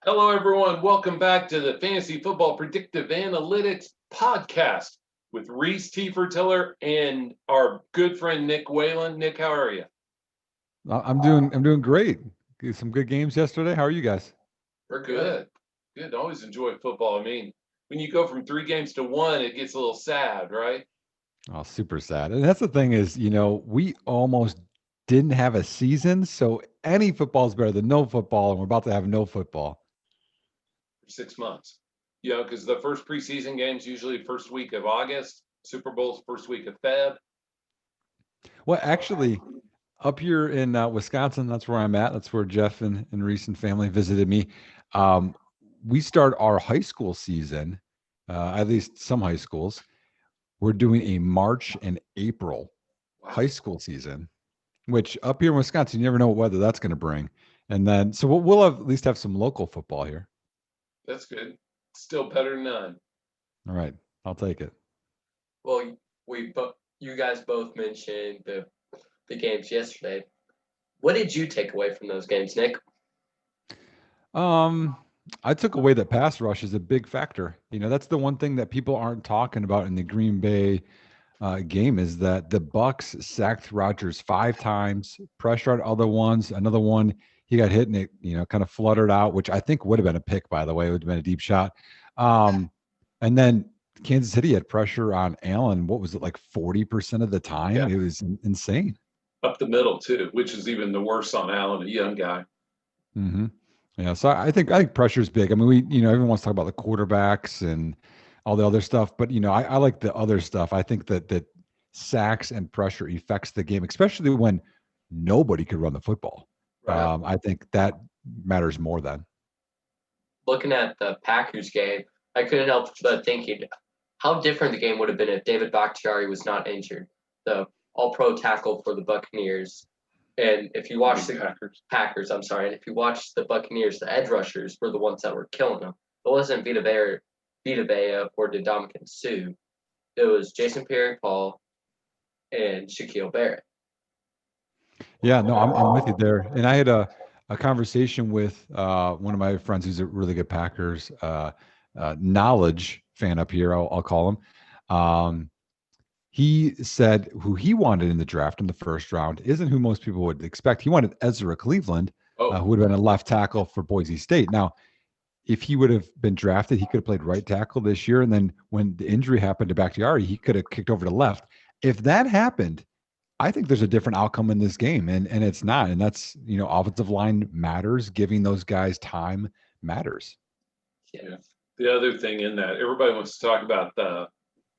Hello, everyone. Welcome back to the Fantasy Football Predictive Analytics Podcast with Rhys T. Tiller and our good friend Nick Whalen. Nick, how are you? I'm doing great. Some good games yesterday. How are you guys? We're good. Good. Always enjoy football. I mean, when you go from 3 games to one, it gets a little sad, right? Oh, super sad. And that's the thing is, we almost didn't have a season, so any football is better than no football, and we're about to have no football. For 6 months. Because the first preseason games usually first week of August, Super Bowl's first week of Feb. Well, actually, up here in Wisconsin, that's where I'm at. That's where Jeff and Reese and family visited me. Um, we start our high school season, at least some high schools. We're doing a March and April Wow, high school season, which up here in Wisconsin, you never know what weather that's going to bring. And then, so we'll have, at least have some local football here. that's good. Still better than none. All right, I'll take it. Well, you guys both mentioned the games yesterday. What did you take away from those games, Nick? Um, I took away that pass rush is a big factor. That's the one thing that people aren't talking about in the Green Bay game is that the Bucks sacked Rodgers 5 times, pressured other ones. Another one, he got hit and it, kind of fluttered out, which I think would have been a pick, by the way. It would have been a deep shot. And then Kansas City had pressure on Allen. What was it, like 40% of the time? Yeah. It was insane. Up the middle, too, which is even the worst on Allen, a young guy. Mm-hmm. Yeah, so I think pressure is big. I mean, everyone wants to talk about the quarterbacks and all the other stuff, but I like the other stuff. I think that sacks and pressure affects the game, especially when nobody could run the football. Right. I think that matters more than. Looking at the Packers game, I couldn't help but thinking how different the game would have been if David Bakhtiari was not injured, the all-pro tackle for the Buccaneers. And if you watch the Packers, I'm sorry, and if you watch the Buccaneers, the edge rushers were the ones that were killing them. It wasn't Vita Vea or Ndamukong Suh. It was Jason Pierre-Paul and Shaquille Barrett. Yeah, no, I'm with you there. And I had a conversation with one of my friends who's a really good Packers knowledge fan up here. I'll call him. He said who he wanted in the draft in the first round isn't who most people would expect. He wanted Ezra Cleveland, Oh, who would have been a left tackle for Boise State. Now, if he would have been drafted, he could have played right tackle this year. And then when the injury happened to Bakhtiari, he could have kicked over to left. If that happened, I think there's a different outcome in this game, and it's not. And that's offensive line matters. Giving those guys time matters. yeah. The other thing in that, everybody wants to talk about the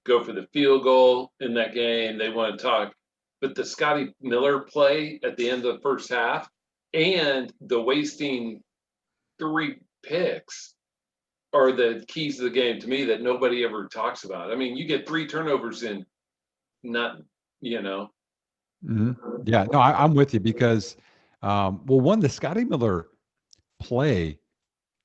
go for the field goal in that game. They want to talk, but the Scotty Miller play at the end of the first half and the wasting 3 picks are the keys to the game to me that nobody ever talks about. I mean, you get 3 turnovers in not, you know, Yeah, no, I'm with you because, well, one, the Scotty Miller play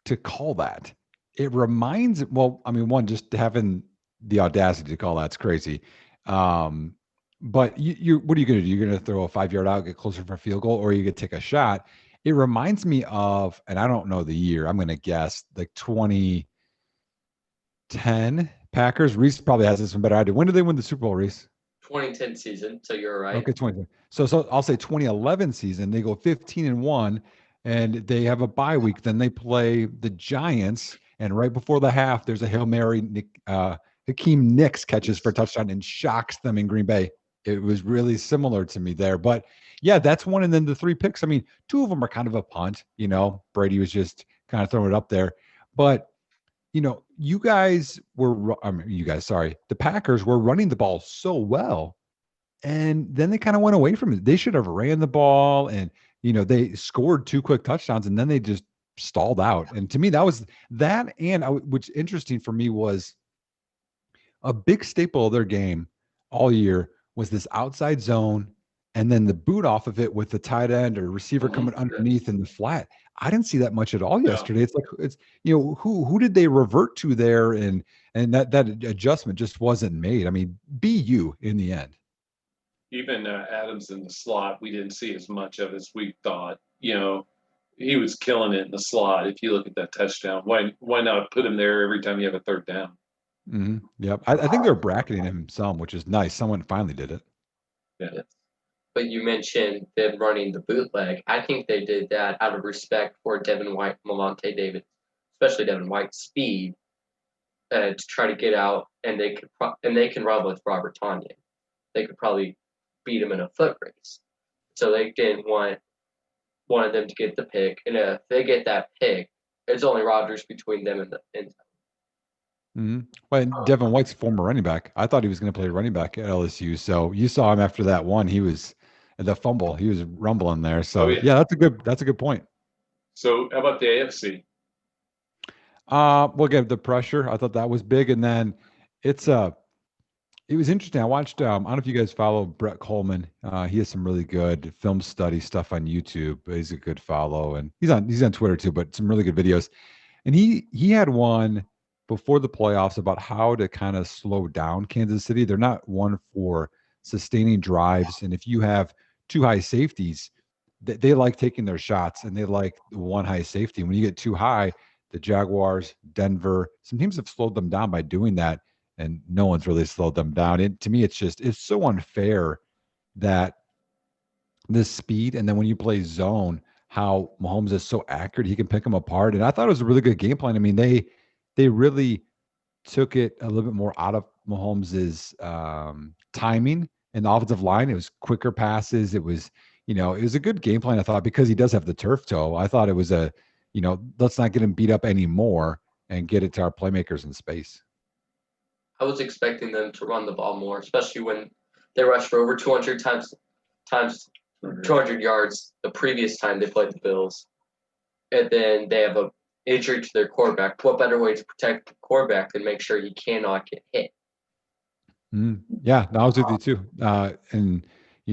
to call that, it reminds, well, I mean, one, just having the audacity to call that's crazy. Um, but what are you going to do? You're going to throw a 5 yard out, get closer for a field goal, or you could take a shot. It reminds me of, and I don't know the year, I'm going to guess like 2010 Packers. Rhys probably has this one better idea. When did they win the Super Bowl, Rhys? 2010 season, so you're right. Okay, 20. So I'll say 2011 season. They go 15-1, and they have a bye week. Then they play the Giants, and right before the half, there's a Hail Mary. Hakeem Nicks catches for a touchdown and shocks them in Green Bay. It was really similar to me there, but yeah, that's one. And then the 3 picks. I mean, 2 of them are kind of a punt. Brady was just kind of throwing it up there, but you guys were. I mean, you guys, sorry, the Packers were running the ball so well. And then they kind of went away from it. They should have ran the ball and, they scored 2 quick touchdowns and then they just stalled out. And to me, that was that. And which interesting for me was a big staple of their game all year was this outside zone and then the boot off of it with the tight end or receiver coming underneath in the flat. I didn't see that much at all yesterday. It's like who did they revert to there and that adjustment just wasn't made. I mean, BU in the end. even Adams in the slot, we didn't see as much of as we thought. he was killing it in the slot. If you look at that touchdown, why not put him there every time you have a third down? Yep. I think they're bracketing him some, which is nice. Someone finally did it. Yeah. But you mentioned them running the bootleg. I think they did that out of respect for Devin White, Lavonte David, especially Devin White's speed, to try to get out, and they can run with Robert Tonyan. They could probably beat him in a foot race. So they didn't wanted them to get the pick, and if they get that pick, it's only Rodgers between them and the end zone. But Devin White's former running back. I thought he was going to play running back at LSU. So you saw him after that one. He was the fumble. He was rumbling there. So yeah, that's a good point. So how about the AFC? We'll get the pressure. I thought that was big, and then it was interesting. I watched. I don't know if you guys follow Brett Coleman. He has some really good film study stuff on YouTube. He's a good follow, and he's on Twitter too. But some really good videos. And he had one before the playoffs about how to kind of slow down Kansas City. They're not one for sustaining drives, and if you have two high safeties, they like taking their shots, and they like one high safety. When you get too high, the Jaguars, Denver, some teams have slowed them down by doing that, and no one's really slowed them down. To me, it's so unfair that this speed, and then when you play zone, how Mahomes is so accurate, he can pick them apart. And I thought it was a really good game plan. I mean, they really took it a little bit more out of Mahomes's timing and the offensive line. It was quicker passes. It was a good game plan, I thought, because he does have the turf toe. I thought it was let's not get him beat up anymore and get it to our playmakers in space. I was expecting them to run the ball more, especially when they rushed for over 200 times 200 yards the previous time they played the Bills. And then they have a injury to their quarterback. What better way to protect the quarterback than make sure he cannot get hit? Yeah, I was with you too. And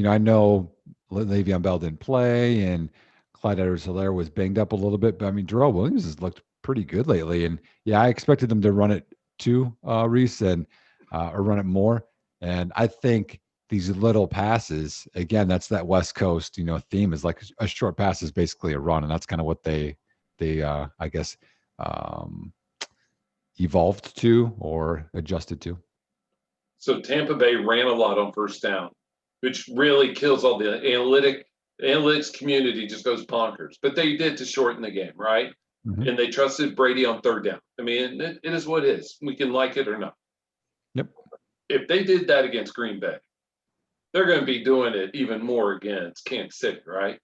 I know Le'Veon Bell didn't play, and Clyde Edwards-Helaire was banged up a little bit, but I mean, Darrell Williams has looked pretty good lately. And yeah, I expected them to run it too, Rhys, and or run it more. And I think these little passes, again, that's that West Coast, theme, is like a short pass is basically a run, and that's kind of what they I guess evolved to or adjusted to. So Tampa Bay ran a lot on first down, which really kills all the analytics community, just goes bonkers. But they did to shorten the game, right? Mm-hmm. And they trusted Brady on third down. I mean, it is what it is. We can like it or not. Yep. If they did that against Green Bay, they're going to be doing it even more against Kansas City, right?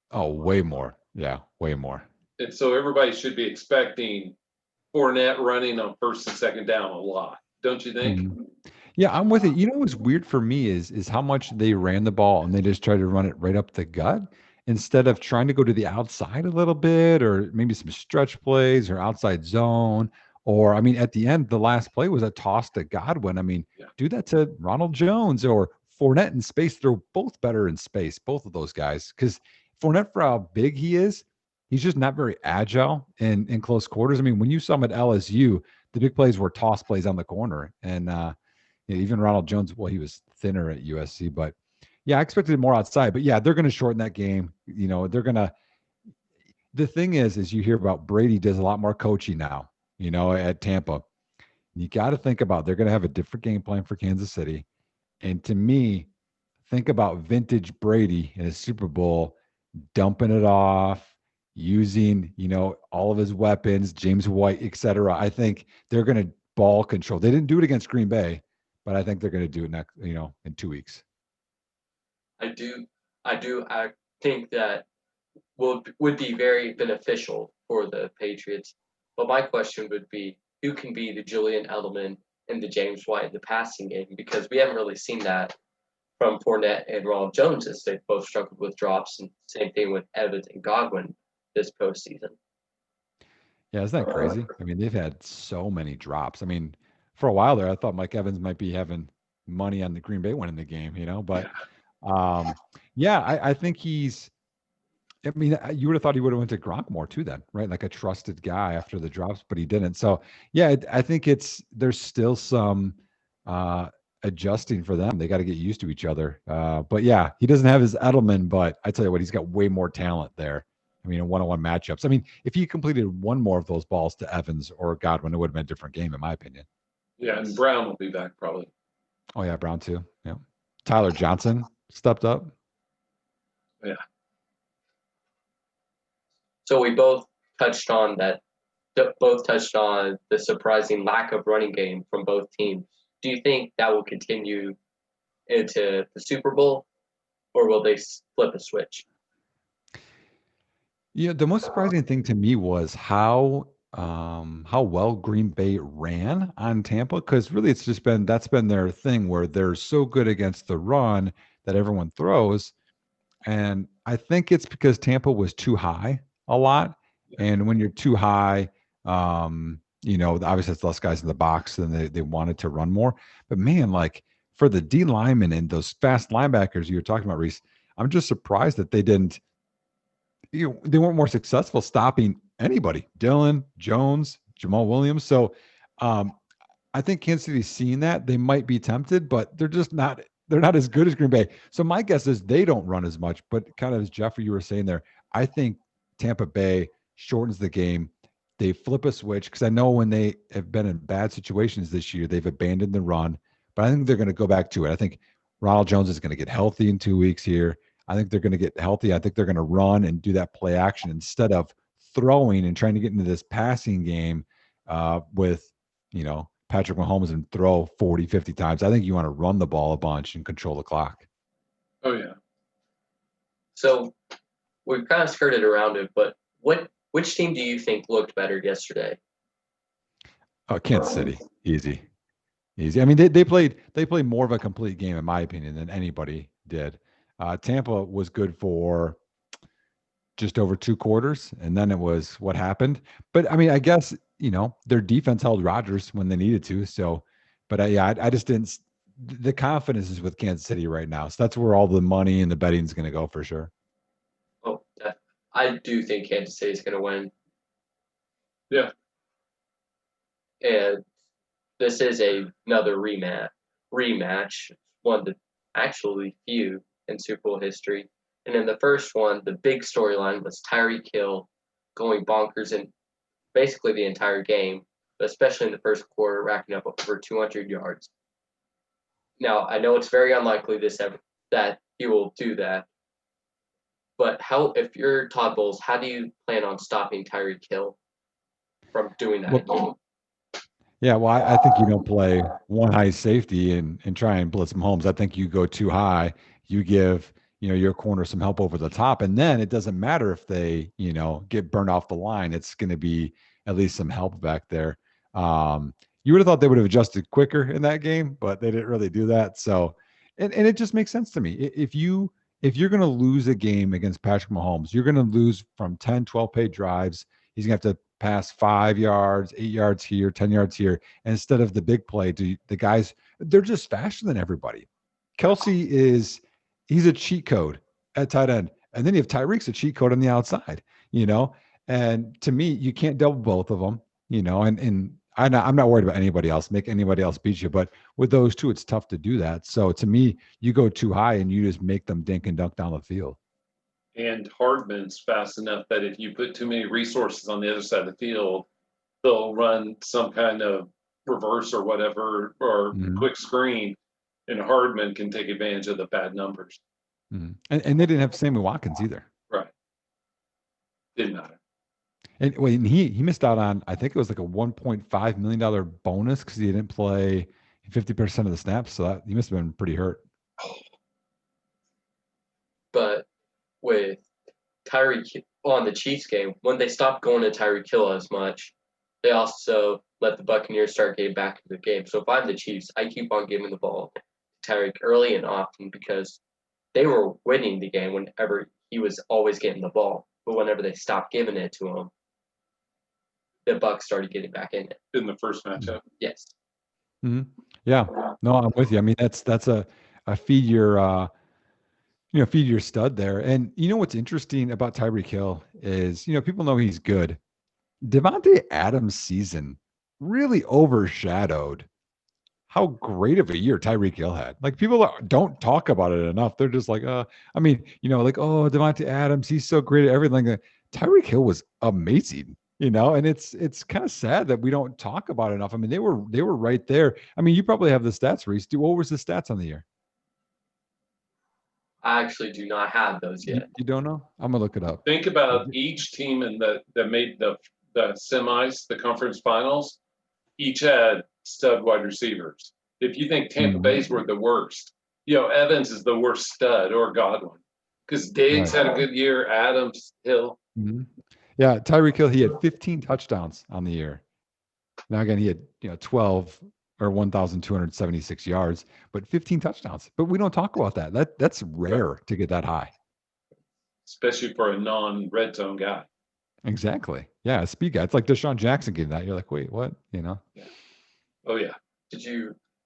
Oh, way more. Yeah, way more. And so everybody should be expecting Fournette running on first and second down a lot, don't you think? Mm-hmm. Yeah, I'm with it. What's weird for me is how much they ran the ball and they just tried to run it right up the gut instead of trying to go to the outside a little bit, or maybe some stretch plays or outside zone. Or, I mean, at the end, the last play was a toss to Godwin. I mean, do that to Ronald Jones or Fournette in space. They're both better in space, both of those guys. Because Fournette, for how big he is, he's just not very agile in close quarters. I mean, when you saw him at LSU, the big plays were toss plays on the corner. And even Ronald Jones, well, he was thinner at USC. But, yeah, I expected more outside. But, yeah, they're going to shorten that game. They're going to – the thing is you hear about Brady does a lot more coaching now, at Tampa. You got to think about they're going to have a different game plan for Kansas City. And to me, think about vintage Brady in a Super Bowl, dumping it off, using, all of his weapons, James White, et cetera. I think they're going to ball control. They didn't do it against Green Bay, but I think they're going to do it next, in 2 weeks. I think that would be very beneficial for the Patriots. But my question would be, who can be the Julian Edelman and the James White in the passing game? Because we haven't really seen that from Fournette and Ronald Jones, as they've both struggled with drops, and same thing with Evans and Godwin this postseason. Yeah, isn't that crazy? I mean, they've had so many drops. I mean, for a while there, I thought Mike Evans might be having money on the Green Bay winning the game, but I think he's – I mean, you would have thought he would have went to Gronk more too then, right? Like a trusted guy after the drops, but he didn't. So, yeah, I think there's still some adjusting for them. They got to get used to each other. But, yeah, he doesn't have his Edelman, but I tell you what, he's got way more talent there I mean, in one-on-one matchups. I mean, if he completed one more of those balls to Evans or Godwin, it would have been a different game, in my opinion. Yeah, and Brown will be back probably. Oh yeah, Brown too. Yeah. Tyler Johnson stepped up. Yeah. So we both touched on that. Both touched on the surprising lack of running game from both teams. Do you think that will continue into the Super Bowl, or will they flip a switch? Yeah, the most surprising thing to me was how well Green Bay ran on Tampa, because really it's just been that's been their thing where they're so good against the run that everyone throws. And I think it's because Tampa was too high a lot. And when you're too high, obviously it's less guys in the box than they wanted to run more. But man, like for the D linemen and those fast linebackers you were talking about, Rhys, I'm just surprised that they weren't more successful stopping anybody. Dillon, Jones, Jamal Williams. So I think Kansas City's seeing that. They might be tempted, but they're not as good as Green Bay. So my guess is they don't run as much, but kind of as Jeffrey, you were saying there, I think Tampa Bay shortens the game. They flip a switch because I know when they have been in bad situations this year, they've abandoned the run, but I think they're going to go back to it. I think Ronald Jones is going to get healthy in 2 weeks here. I think they're going to get healthy. I think they're going to run and do that play action instead of throwing and trying to get into this passing game with, Patrick Mahomes and throw 40, 50 times. I think you want to run the ball a bunch and control the clock. Oh, yeah. So we've kind of skirted around it, but which team do you think looked better yesterday? Oh, Kansas City. Easy. I mean, they played more of a complete game, in my opinion, than anybody did. Tampa was good for just over 2 quarters, and then it was what happened. But I mean, I guess their defense held Rodgers when they needed to. So, but I just didn't. The confidence is with Kansas City right now, so that's where all the money and the betting is going to go for sure. Oh, I do think Kansas City is going to win. Yeah. And this is another rematch, one of the actually few in Super Bowl history. And in the first one, the big storyline was Tyreek Hill going bonkers in basically the entire game, but especially in the first quarter, racking up over 200 yards. Now, I know it's very unlikely that he will do that, but if you're Todd Bowles, how do you plan on stopping Tyreek Hill from doing that again? Yeah, well, I think you don't play one high safety and try and blitz Mahomes. I think you go too high. You give your corner some help over the top, and then it doesn't matter if they get burned off the line. It's going to be at least some help back there. You would have thought they would have adjusted quicker in that game, but they didn't really do that. So, and it just makes sense to me. If you're going to lose a game against Patrick Mahomes, you're going to lose from 10, 12 paid drives. He's going to have to pass 5 yards, 8 yards here, 10 yards here. And instead of the big play, the guys, they're just faster than everybody. Kelsey he's a cheat code at tight end. And then you have Tyreek's a cheat code on the outside, and to me, you can't double both of them, and I'm not worried about anybody else, make anybody else beat you. But with those two, it's tough to do that. So to me, you go too high and you just make them dink and dunk down the field. And Hardman's fast enough that if you put too many resources on the other side of the field, they'll run some kind of reverse or whatever, or quick screen, and Hardman can take advantage of the bad numbers. And they didn't have Sammy Watkins either. Right. Didn't matter. And he missed out on, I think it was like a $1.5 million bonus because he didn't play 50% of the snaps. So he must have been pretty hurt. But with Tyreek on the Chiefs game, when they stopped going to Tyreek Hill as much, they also let the Buccaneers start getting back into the game. So if I'm the Chiefs, I keep on giving the ball to Tyreek early and often because they were winning the game whenever he was always getting the ball. But whenever they stopped giving it to him, the Bucs started getting back in it. In the first matchup. Yes. Mm-hmm. Yeah. No, I'm with you. I mean, that's a feed your feed your stud there. And what's interesting about Tyreek Hill is, people know he's good. Devontae Adams' season really overshadowed how great of a year Tyreek Hill had. Like people don't talk about it enough. They're just like, Devontae Adams, he's so great at everything. Tyreek Hill was amazing, and it's kind of sad that we don't talk about it enough. I mean, they were right there. I mean, you probably have the stats, Rhys. What was the stats on the year? I actually do not have those You, yet. you don't know? I'm gonna look it up. Think about each team that made the semis, the conference finals. Each had stud wide receivers. If you think Tampa Bay's were the worst, Evans is the worst stud, or Godwin, because Diggs had a good year. Adams, Hill. Mhm. Yeah, Tyreek Hill, he had 15 touchdowns on the year. Now again, he had 12 or 1,276 yards, but 15 touchdowns. But we don't talk about that. That's rare to get that high. Especially for a non-red zone guy. Exactly. Yeah, a speed guy. It's like Deshaun Jackson getting that. You're like, wait, what? Yeah. Oh yeah.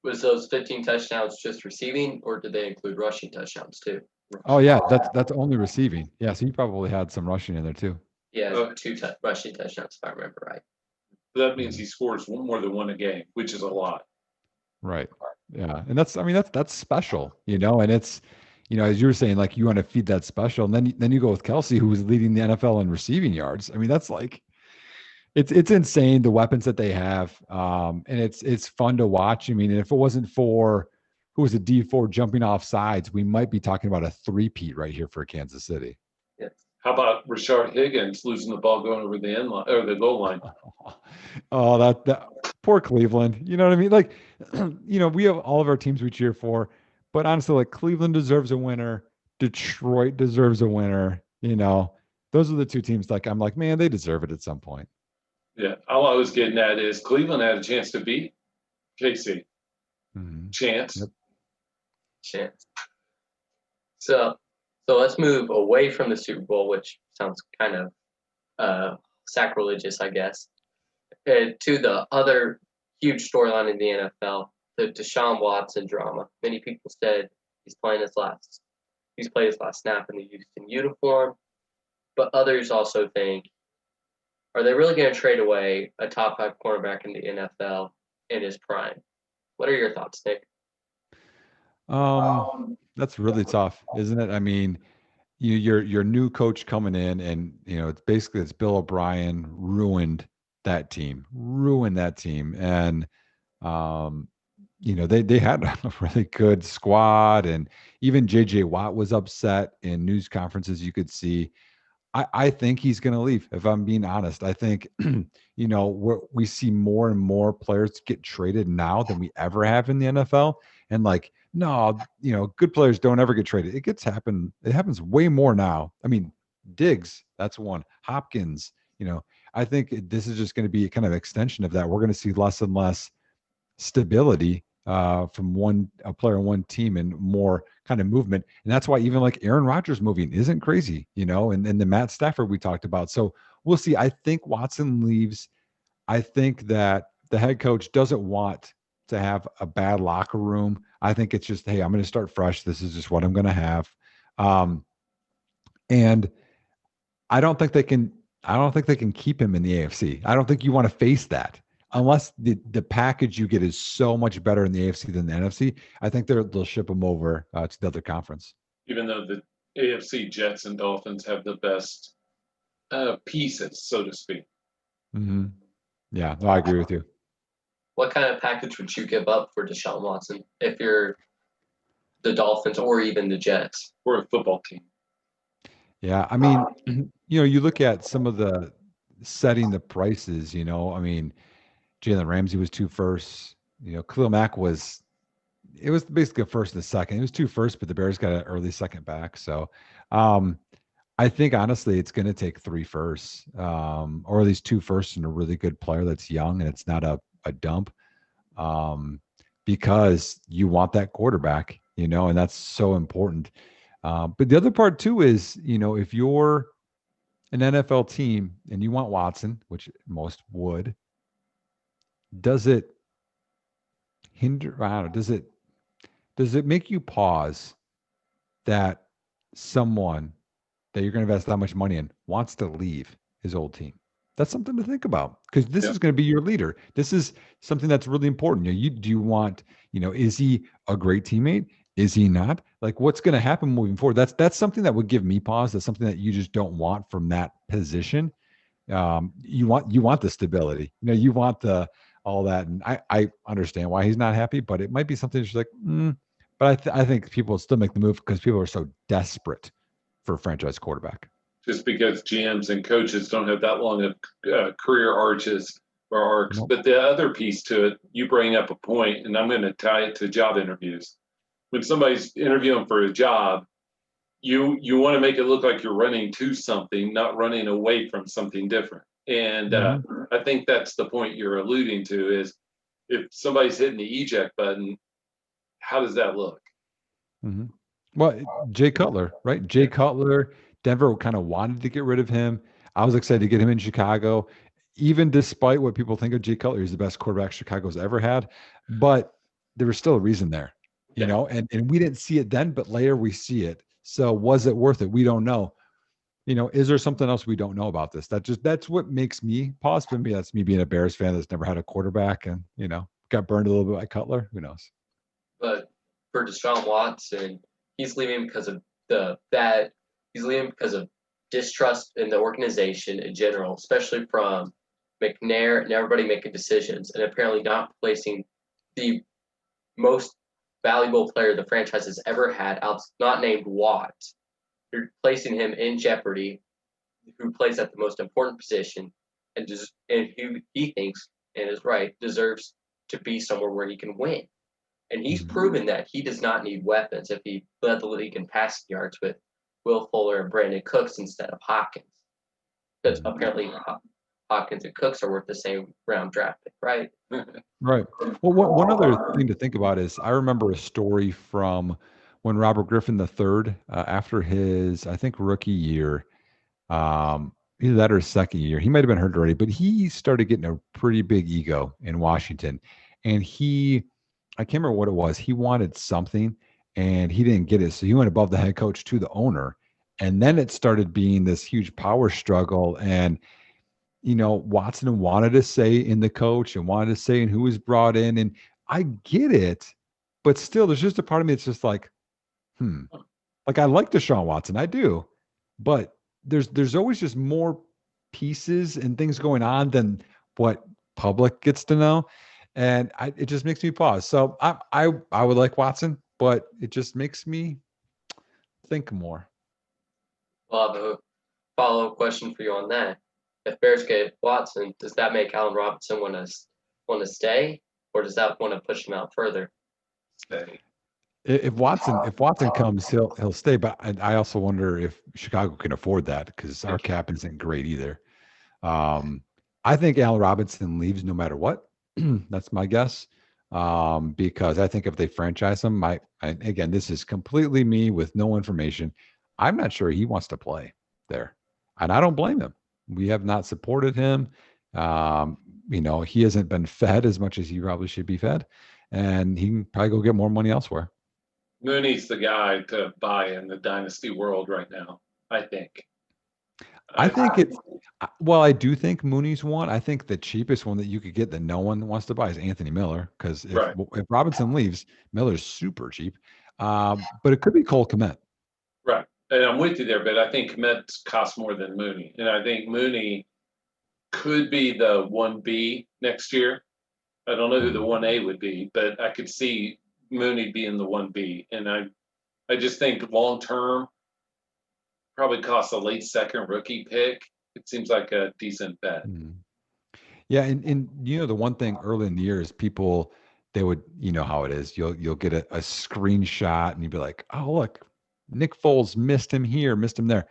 Was those 15 touchdowns just receiving, or did they include rushing touchdowns too? Oh yeah, that's only receiving. Yeah, so you probably had some rushing in there too. Yeah, rushing touchdowns, if I remember right. That means he scores more than one a game, which is a lot. Right. Yeah, and that's special, and it's, as you were saying, like you want to feed that special, and then you go with Kelsey, who was leading the NFL in receiving yards. I mean, that's like, it's insane, the weapons that they have, and it's fun to watch. I mean, if it wasn't for who was a D4 jumping off sides, we might be talking about a three-peat right here for Kansas City. Yes. How about Rashard Higgins losing the ball going over the end line or the goal line? Oh, that poor Cleveland. You know what I mean? Like, we have all of our teams we cheer for, but honestly, like Cleveland deserves a winner. Detroit deserves a winner. Those are the two teams. Like, I'm like, man, they deserve it at some point. Yeah. All I was getting at is Cleveland had a chance to beat KC. Mm-hmm. Chance. Yep. Chance. So let's move away from the Super Bowl, which sounds kind of sacrilegious, I guess, to the other huge storyline in the NFL, the Deshaun Watson drama. Many people said he's played his last snap in the Houston uniform, but others also think, are they really going to trade away a top 5 cornerback in the NFL in his prime? What are your thoughts, Nick? That's really tough, isn't it? I mean, your new coach coming in, and it's Bill O'Brien ruined that team, and they had a really good squad, and even JJ Watt was upset in news conferences. You could see. I think he's going to leave. If I'm being honest, I think we see more and more players get traded now than we ever have in the NFL, and like, no, good players don't ever get traded. It happens way more now. I mean, Diggs, that's one. Hopkins, I think this is just going to be a kind of extension of that. We're going to see less and less stability from a player on one team, and more kind of movement. And that's why even like Aaron Rodgers moving isn't crazy, and the Matt Stafford we talked about. So we'll see. I think Watson leaves. I think that the head coach doesn't want to have a bad locker room. I think it's just, hey, I'm going to start fresh. This is just what I'm going to have. And I don't think they can keep him in the AFC. I don't think you want to face that. Unless the package you get is so much better in the AFC than the NFC, I think they'll ship him over to the other conference. Even though the AFC Jets and Dolphins have the best pieces, so to speak. Mm-hmm. Yeah, no, I agree with you. What kind of package would you give up for Deshaun Watson if you're the Dolphins or even the Jets? Or a football team. Yeah, I mean, you look at some of the setting the prices. I mean, Jalen Ramsey was 2 firsts. Khalil Mack was basically a first and a second. It was 2 firsts, but the Bears got an early second back. So I think honestly it's going to take 3 firsts, or at least 2 firsts and a really good player that's young and it's not a dump, because you want that quarterback, and that's so important. But the other part too is, if you're an NFL team and you want Watson, which most would, does it hinder? I don't know. Does it make you pause that someone that you're going to invest that much money in wants to leave his old team? That's something to think about, because this is going to be your leader. This is something that's really important. Do you want, is he a great teammate? Is he not? Like, what's going to happen moving forward? That's something that would give me pause. That's something that you just don't want from that position. You want the stability. You want the all that, and I understand why he's not happy, but it might be something that's like, but I think people will still make the move because people are so desperate for a franchise quarterback. Just because GMs and coaches don't have that long of career arches or arcs. Nope. But the other piece to it, you bring up a point, and I'm going to tie it to job interviews. When somebody's interviewing for a job, you want to make it look like you're running to something, not running away from something different. And I think that's the point you're alluding to is if somebody's hitting the eject button, how does that look? Mm-hmm. Well, Jay Cutler, right? Jay Cutler, Denver kind of wanted to get rid of him. I was excited to get him in Chicago, even despite what people think of Jay Cutler. He's the best quarterback Chicago's ever had, but there was still a reason there, and we didn't see it then, but later we see it. So was it worth it? We don't know. Is there something else we don't know about this? That's what makes me pause. For me, that's me being a Bears fan that's never had a quarterback and, got burned a little bit by Cutler. Who knows? But for Deshaun Watson, he's leaving because of he's leaving because of distrust in the organization in general, especially from McNair and everybody making decisions, and apparently not placing the most valuable player the franchise has ever had, not named Watt. You're placing him in jeopardy, who plays at the most important position, and who he thinks, and is right, deserves to be somewhere where he can win. And he's proven that he does not need weapons if he led the league in passing yards with Will Fuller and Brandon Cooks instead of Hopkins. Because apparently Hopkins and Cooks are worth the same round draft pick, right? Right. Well, one other thing to think about is I remember a story from when Robert Griffin III, after his, I think, rookie year, either that or his second year, he might have been hurt already, but he started getting a pretty big ego in Washington. And I can't remember what it was. He wanted something and he didn't get it. So he went above the head coach to the owner. And then it started being this huge power struggle. And, Watson wanted to say in the coach and wanted to say in who was brought in. And I get it, but still, there's just a part of me that's just like, like I like Deshaun Watson. I do. But there's always just more pieces and things going on than what public gets to know. And it just makes me pause. So I would like Watson, but it just makes me think more. Well, I have a follow-up question for you on that. If Bears get Watson, does that make Allen Robinson want to stay, or does that want to push him out further? Stay. If Watson comes, he'll stay. But I also wonder if Chicago can afford that because our cap isn't great either. I think Allen Robinson leaves no matter what. That's my guess. Because I think if they franchise him, again, this is completely me with no information. I'm not sure he wants to play there, and I don't blame him. We have not supported him. He hasn't been fed as much as he probably should be fed, and he can probably go get more money elsewhere. Mooney's the guy to buy in the dynasty world right now, I think. I do think Mooney's one. I think the cheapest one that you could get that no one wants to buy is Anthony Miller, because if Robinson leaves, Miller's super cheap. But it could be Cole Kmet. Right. And I'm with you there, but I think Kmet costs more than Mooney. And I think Mooney could be the 1B next year. I don't know who the 1A would be, but I could see Mooney being the 1B. And I just think long term, probably costs a late second rookie pick. It seems like a decent bet. Yeah, and the one thing early in the year is people, they would, how it is. You'll get a screenshot and you'd be like, oh look, Nick Foles missed him here, missed him there.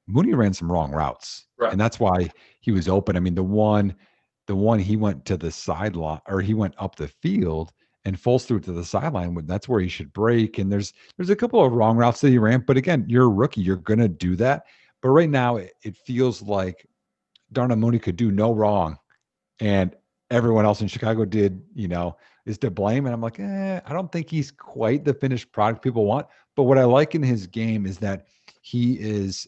Mooney ran some wrong routes, right, and that's why he was open. I mean, the one he went to the sideline, or he went up the field, and Foles threw it to the sideline. That's where he should break. And there's a couple of wrong routes that he ran, but again, you're a rookie, you're gonna do that. But right now, it feels like Darnell Mooney could do no wrong, and everyone else in Chicago did, is to blame. And I'm like, I don't think he's quite the finished product people want. But what I like in his game is that he is,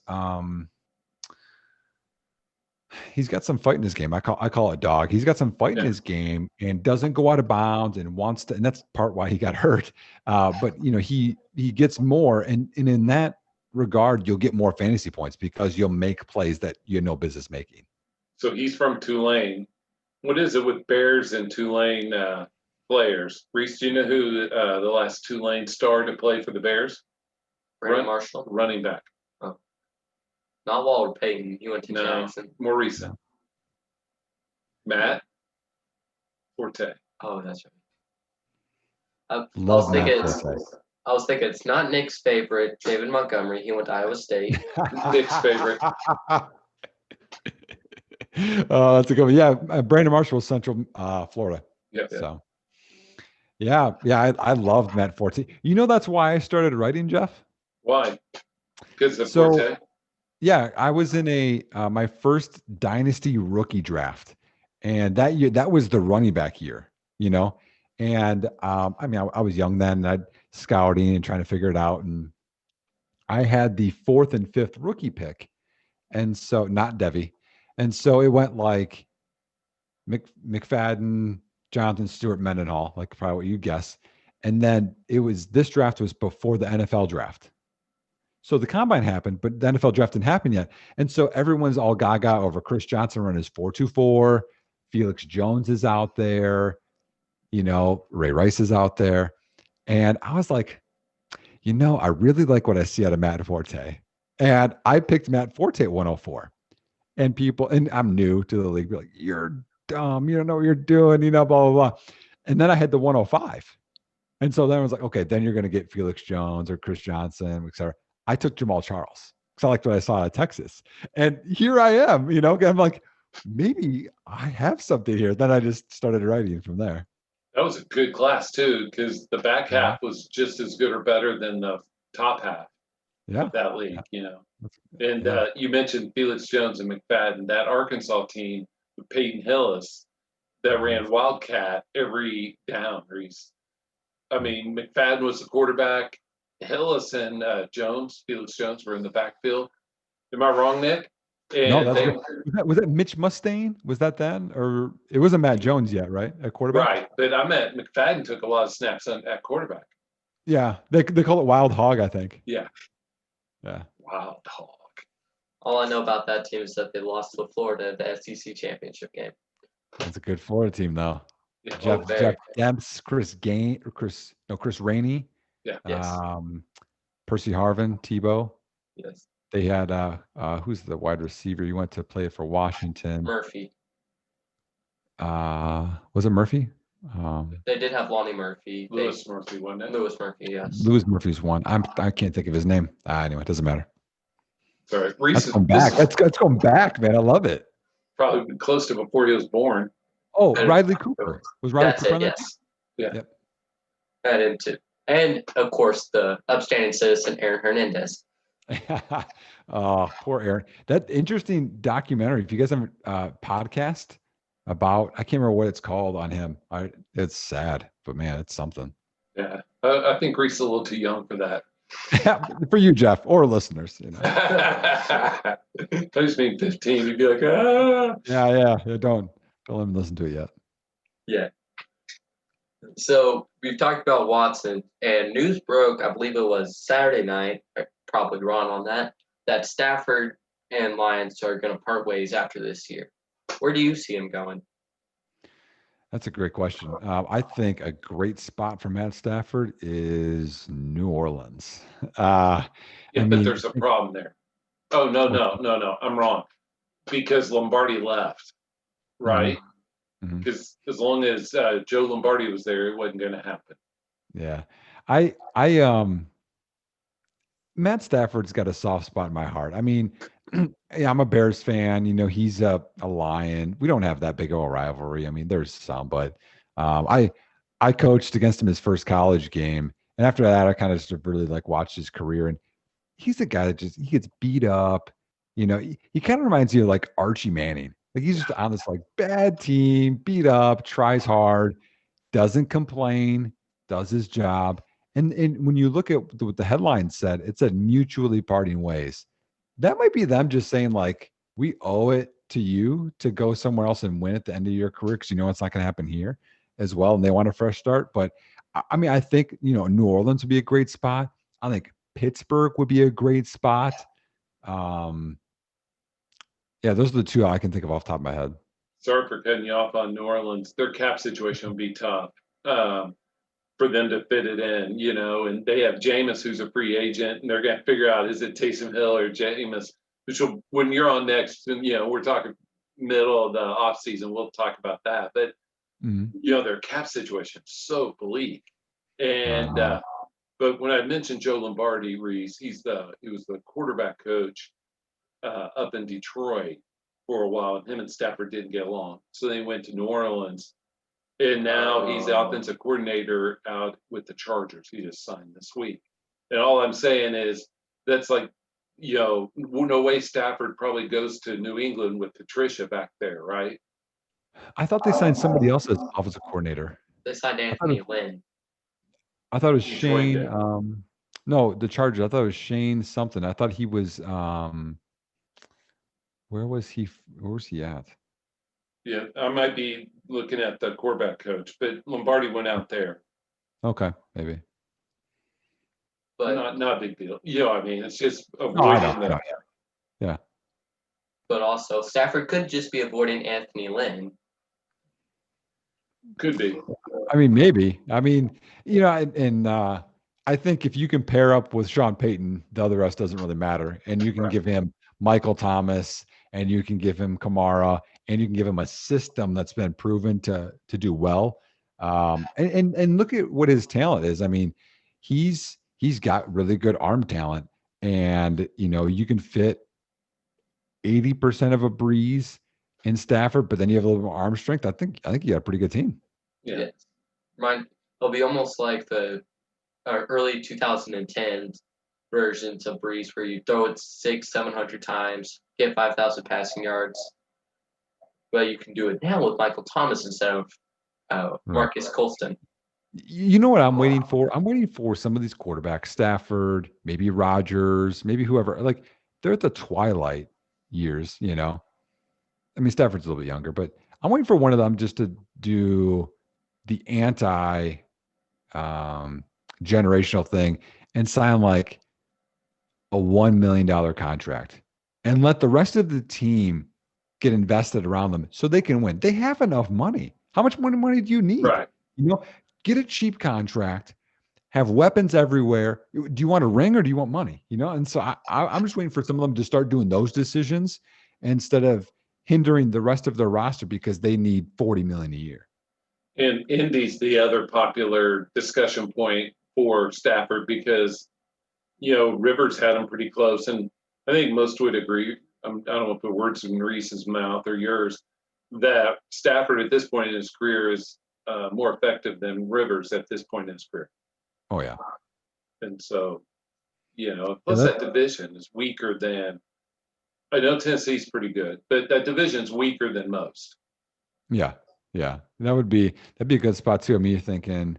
He's got some fight in his game. I call it dog. He's got some fight in Yeah. his game and doesn't go out of bounds and wants to, and that's part why he got hurt. But he gets more, and in that regard, you'll get more fantasy points because you'll make plays that you have no business making. So he's from Tulane. What is it with Bears and Tulane players? Rhys, do you know who the last Tulane star to play for the Bears? Brandon Marshall, Running back. not Walter Payton. He went to No. Jackson. More recent. Matt Forte. Oh, that's right. I Love was thinking Matt it's. Forte. I was thinking it's not Nick's favorite, David Montgomery. He went to Iowa State. Nick's favorite. Oh, that's a good one. Yeah, Brandon Marshall was Central Florida. Yeah. So, yeah, I loved Matt Forte. That's why I started writing, Jeff. Why? Because of So- Forte. Yeah, I was in my first dynasty rookie draft, and that year that was the running back year, And I was young then, and I'd scouting and trying to figure it out, and I had the 4th and 5th rookie pick, and so not Devi, and so it went like McFadden, Jonathan Stewart, Mendenhall, like probably what you guess, and then this draft was before the NFL draft. So the combine happened, but the NFL draft didn't happen yet. And so everyone's all gaga over Chris Johnson running his 4.24. Felix Jones is out there. Ray Rice is out there. And I was like, I really like what I see out of Matt Forte. And I picked Matt Forte at 104. And I'm new to the league, be like, you're dumb. You don't know what you're doing, blah, blah, blah. And then I had the 105. And so then I was like, okay, then you're going to get Felix Jones or Chris Johnson, et cetera. I took Jamal Charles because I liked what I saw out of Texas. And here I am, I'm like, maybe I have something here. Then I just started writing from there. That was a good class too, because the back half was just as good or better than the top half Yeah. of that league, And Yeah. you mentioned Felix Jones and McFadden, that Arkansas team with Peyton Hillis that ran Wildcat every down, Rhys. I mean, McFadden was the quarterback. Hillis and Felix Jones were in the backfield. Am I wrong, Nick? And No, that's good. Was that Mitch Mustaine? Was that then? Or it wasn't Matt Jones yet, right? At quarterback? right. But I meant McFadden took a lot of snaps at quarterback. Yeah. They call it Wild Hog, I think. Yeah. Yeah. Wild hog. All I know about that team is that they lost to Florida at the SEC championship game. That's a good Florida team, though. Yeah. Oh, Jeff Demps, Chris Rainey. Yeah. Yes. Percy Harvin, Tebow. Yes. They had who's the wide receiver? You went to play for Washington. Murphy. Was it Murphy? They did have Lonnie Murphy. Lewis Murphy, wasn't it? Lewis Murphy, yes. Lewis Murphy's one. I can't think of his name. Anyway, it doesn't matter. Sorry. Let's go back. Let's go back, man. I love it. Probably close to before he was born. Oh, And- Riley Cooper. Was Riley That's Cooper it, on that? yes. Yeah. Yep. And into and of course the upstanding citizen Aaron Hernandez. Oh, poor Aaron. That interesting documentary. If you guys have a podcast about, I can't remember what it's called on him. It's sad, but man, it's something. Yeah. I think Rhys is a little too young for that. For you, Jeff, or listeners. I just mean 15. You'd be like, ah. Yeah. Don't let him listen to it yet. Yeah. So we've talked about Watson, and news broke, I believe it was Saturday night, probably wrong on that Stafford and Lions are going to part ways after this year. Where do you see him going? That's a great question. I think a great spot for Matt Stafford is New Orleans. Yeah, but there's a problem there. Oh, no. I'm wrong. Because Lombardi left, right? Mhm. Because as long as Joe Lombardi was there, it wasn't going to happen. Yeah. Matt Stafford's got a soft spot in my heart. I mean, yeah, I'm a Bears fan. He's a Lion. We don't have that big of a rivalry. I mean, there's some, but I coached against him his first college game. And after that, I kind of just really watched his career. And he's a guy that he gets beat up. He kind of reminds you of Archie Manning. He's just on this bad team, beat up, tries hard, doesn't complain, does his job. And when you look at what the headline said, it said mutually parting ways. That might be them just saying we owe it to you to go somewhere else and win at the end of your career because you know it's not going to happen here as well, and they want a fresh start. But I mean, I think New Orleans would be a great spot. I think Pittsburgh would be a great spot. Yeah, those are the two I can think of off the top of my head. Sorry for cutting you off on New Orleans. Their cap situation will be tough for them to fit it in, and they have Jameis, who's a free agent, and they're going to figure out, is it Taysom Hill or Jameis? Which when you're on next, we're talking middle of the offseason, we'll talk about that. But, their cap situation is so bleak. And, but when I mentioned Joe Lombardi, Rhys, he was the quarterback coach up in Detroit for a while, and him and Stafford didn't get along. So they went to New Orleans, and now he's the offensive coordinator out with the Chargers. He just signed this week. And all I'm saying is that's like, no way Stafford probably goes to New England with Patricia back there, right? I thought they signed somebody else as offensive coordinator. They signed Anthony Lynn. I thought it was Detroit Shane. did. No, the Chargers. I thought it was Shane something. I thought he was. Where was he? Where was he at? Yeah, I might be looking at the quarterback coach, but Lombardi went out there. Okay, maybe. But Not a big deal. It's just No, I avoiding know. Yeah. But also, Stafford could just be avoiding Anthony Lynn. Could be. I mean, maybe. I mean, and I think if you can pair up with Sean Payton, the other rest doesn't really matter. And you can give him Michael Thomas, and you can give him Kamara, and you can give him a system that's been proven to do well. And look at what his talent is. I mean, he's got really good arm talent, and you can fit 80% of a Breeze in Stafford, but then you have a little more arm strength. I think you got a pretty good team. Yeah. It'll be almost like the early 2010s versions of Breeze, where you throw it 600-700 times, get 5,000 passing yards. But you can do it now with Michael Thomas instead of Marcus Colston. You know what I'm waiting for? I'm waiting for some of these quarterbacks, Stafford, maybe Rodgers, maybe whoever. Like, they're at the twilight years, I mean, Stafford's a little bit younger, but I'm waiting for one of them just to do the generational thing and sign like a $1 million contract and let the rest of the team get invested around them so they can win. They have enough money. How much money do you need? Right. Get a cheap contract, have weapons everywhere. Do you want a ring or do you want money? And so I'm just waiting for some of them to start doing those decisions instead of hindering the rest of their roster because they need $40 million a year. And Indy's the other popular discussion point for Stafford because, Rivers had him pretty close. And I think most would agree, I don't know if the words in Rhys's mouth or yours, that Stafford at this point in his career is more effective than Rivers at this point in his career. Oh, yeah. And so, plus that division is weaker than, I know Tennessee's pretty good, but that division's weaker than most. Yeah. Yeah. That'd be a good spot too. I mean, you're thinking,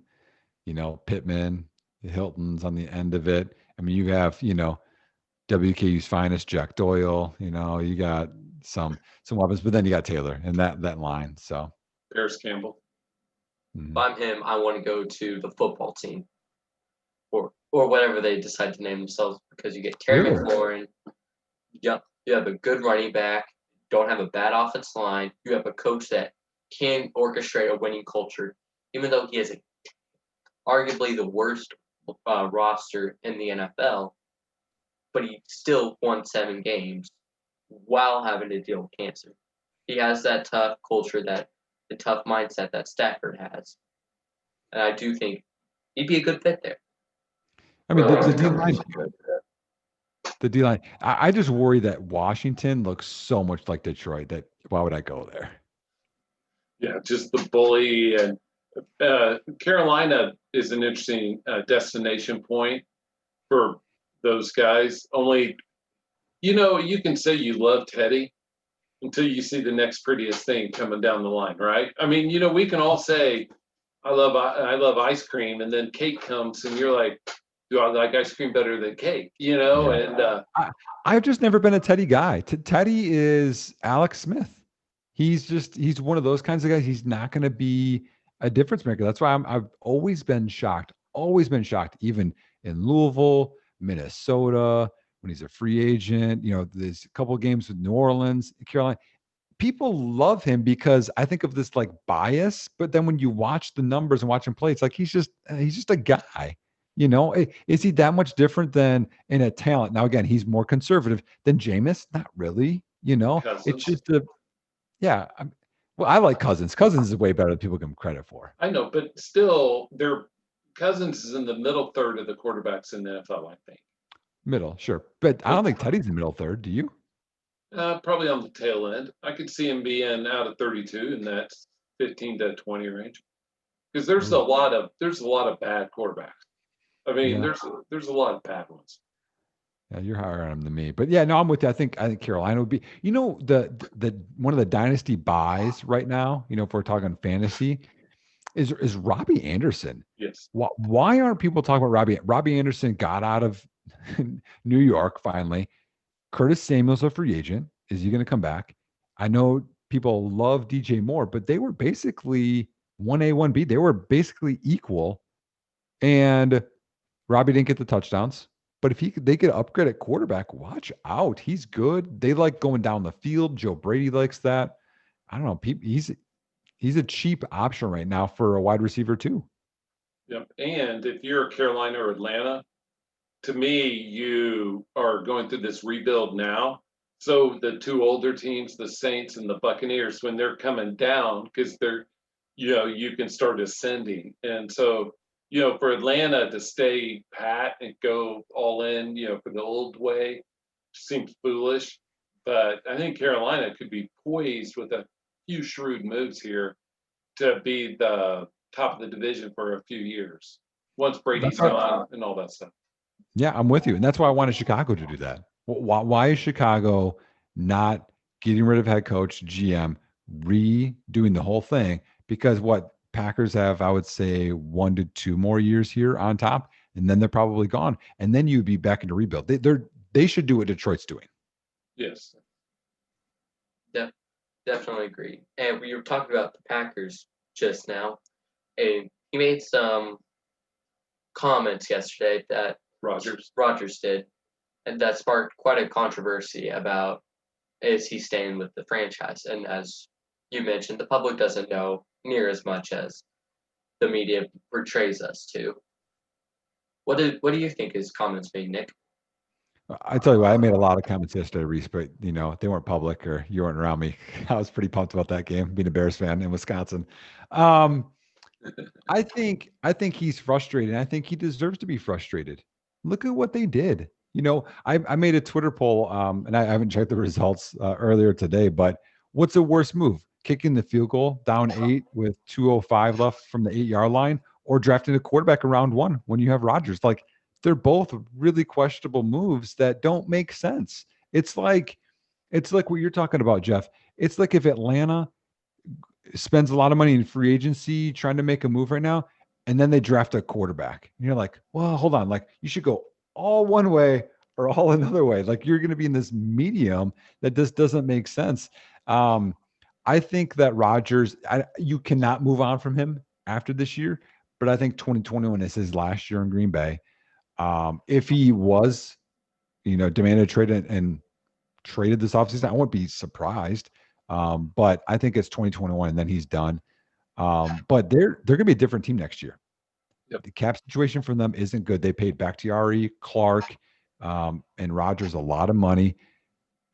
Pittman, the Hilton's on the end of it. I mean, you have, WKU's finest, Jack Doyle, you got some weapons, but then you got Taylor in that line. So Paris Campbell. If I'm him, I want to go to the football team or whatever they decide to name themselves, because you get Terry McLaurin. Yep. You have a good running back, don't have a bad offensive line. You have a coach that can orchestrate a winning culture, even though he has arguably the worst roster in the NFL, but he still won 7 games while having to deal with cancer. He has that tough culture, the tough mindset that Stafford has. And I do think he'd be a good fit there. I mean, the D-line. I just worry that Washington looks so much like Detroit that why would I go there? Yeah, just the bully. And Carolina is an interesting destination point for those guys. Only, you can say you love Teddy until you see the next prettiest thing coming down the line, right? I mean, we can all say, I love ice cream, and then cake comes and you're like, do I like ice cream better than cake? You know, Yeah. and I've just never been a Teddy guy. Teddy is Alex Smith. He's one of those kinds of guys. He's not going to be a difference maker. That's why I've always been shocked, even in Louisville, Minnesota, when he's a free agent. There's a couple of games with New Orleans, Carolina. People love him because I think of this like bias, but then when you watch the numbers and watch him play, it's like he's just a guy. Is he that much different than in a talent? Now again, he's more conservative than Jameis. Not really. It's Cousins. just yeah. Well, I like Cousins. Cousins is way better than people give him credit for. I know, but still, their Cousins is in the middle third of the quarterbacks in the NFL, I think. Middle, sure, but I don't think Teddy's in the middle third. Do you? Probably on the tail end. I could see him being out of 32 in that 15 to 20 range. Because there's a lot of bad quarterbacks. I mean, Yeah. there's a lot of bad ones. Yeah, you're higher on him than me, but yeah, no, I'm with you. I think Carolina would be. The one of the dynasty buys right now. If we're talking fantasy, is Robbie Anderson. Yes. Why aren't people talking about Robbie? Robbie Anderson got out of New York finally. Curtis Samuel's a free agent. Is he going to come back? I know people love DJ Moore, but they were basically 1A, 1B. They were basically equal. And Robbie didn't get the touchdowns. But if they get an upgrade at quarterback, watch out. He's good. They like going down the field. Joe Brady likes that. I don't know. He's a cheap option right now for a wide receiver too. Yep. And if you're Carolina or Atlanta, to me, you are going through this rebuild now. So the two older teams, the Saints and the Buccaneers, when they're coming down, because you can start ascending. And so, for Atlanta to stay pat and go all in, for the old way seems foolish. But I think Carolina could be poised with a few shrewd moves here to be the top of the division for a few years once Brady's gone and all that stuff. Yeah, I'm with you. And that's why I wanted Chicago to do that. Why is Chicago not getting rid of head coach, GM, redoing the whole thing? Because Packers have, I would say, 1 to 2 more years here on top, and then they're probably gone. And then you'd be back into rebuild. They should do what Detroit's doing. Yes. Definitely agree. And we were talking about the Packers just now, and he made some comments yesterday that Rodgers did, and that sparked quite a controversy about is he staying with the franchise. And as you mentioned, the public doesn't know near as much as the media portrays us to. What do you think his comments made, Nick? I tell you what, I made a lot of comments yesterday, Rhys, but they weren't public or you weren't around me. I was pretty pumped about that game, being a Bears fan in Wisconsin. I think he's frustrated. I think he deserves to be frustrated. Look at what they did. I made a Twitter poll, and I haven't checked the results earlier today, but what's the worst move? Kicking the field goal down 8 with 2:05 left from the 8-yard line, or drafting a quarterback in round 1 when you have Rodgers? Like, they're both really questionable moves that don't make sense. It's like what you're talking about, Jeff. It's like if Atlanta spends a lot of money in free agency trying to make a move right now, and then they draft a quarterback. And you're like, well, hold on. Like, you should go all one way or all another way. Like, you're going to be in this medium that just doesn't make sense. I think that Rodgers, you cannot move on from him after this year, but I think 2021 is his last year in Green Bay. If he was, demanded a trade and traded this offseason, I wouldn't be surprised. But I think it's 2021 and then he's done. But they're going to be a different team next year. Yep. The cap situation for them isn't good. They paid Bakhtiari, Clark, and Rodgers a lot of money.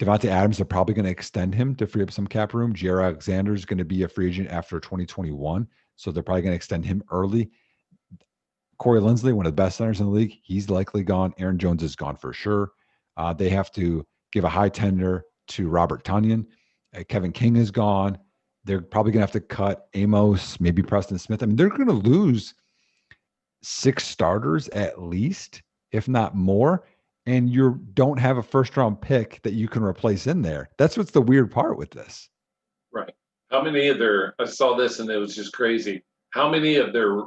Devontae Adams, they're probably going to extend him to free up some cap room. Jair Alexander is going to be a free agent after 2021, so they're probably going to extend him early. Corey Linsley, one of the best centers in the league, he's likely gone. Aaron Jones is gone for sure. They have to give a high tender to Robert Tonyan. Kevin King is gone. They're probably going to have to cut Amos, maybe Preston Smith. I mean, they're going to lose 6 starters at least, if not more. And you don't have a first-round pick that you can replace in there. That's what's the weird part with this. Right. How many I saw this and it was just crazy. How many of their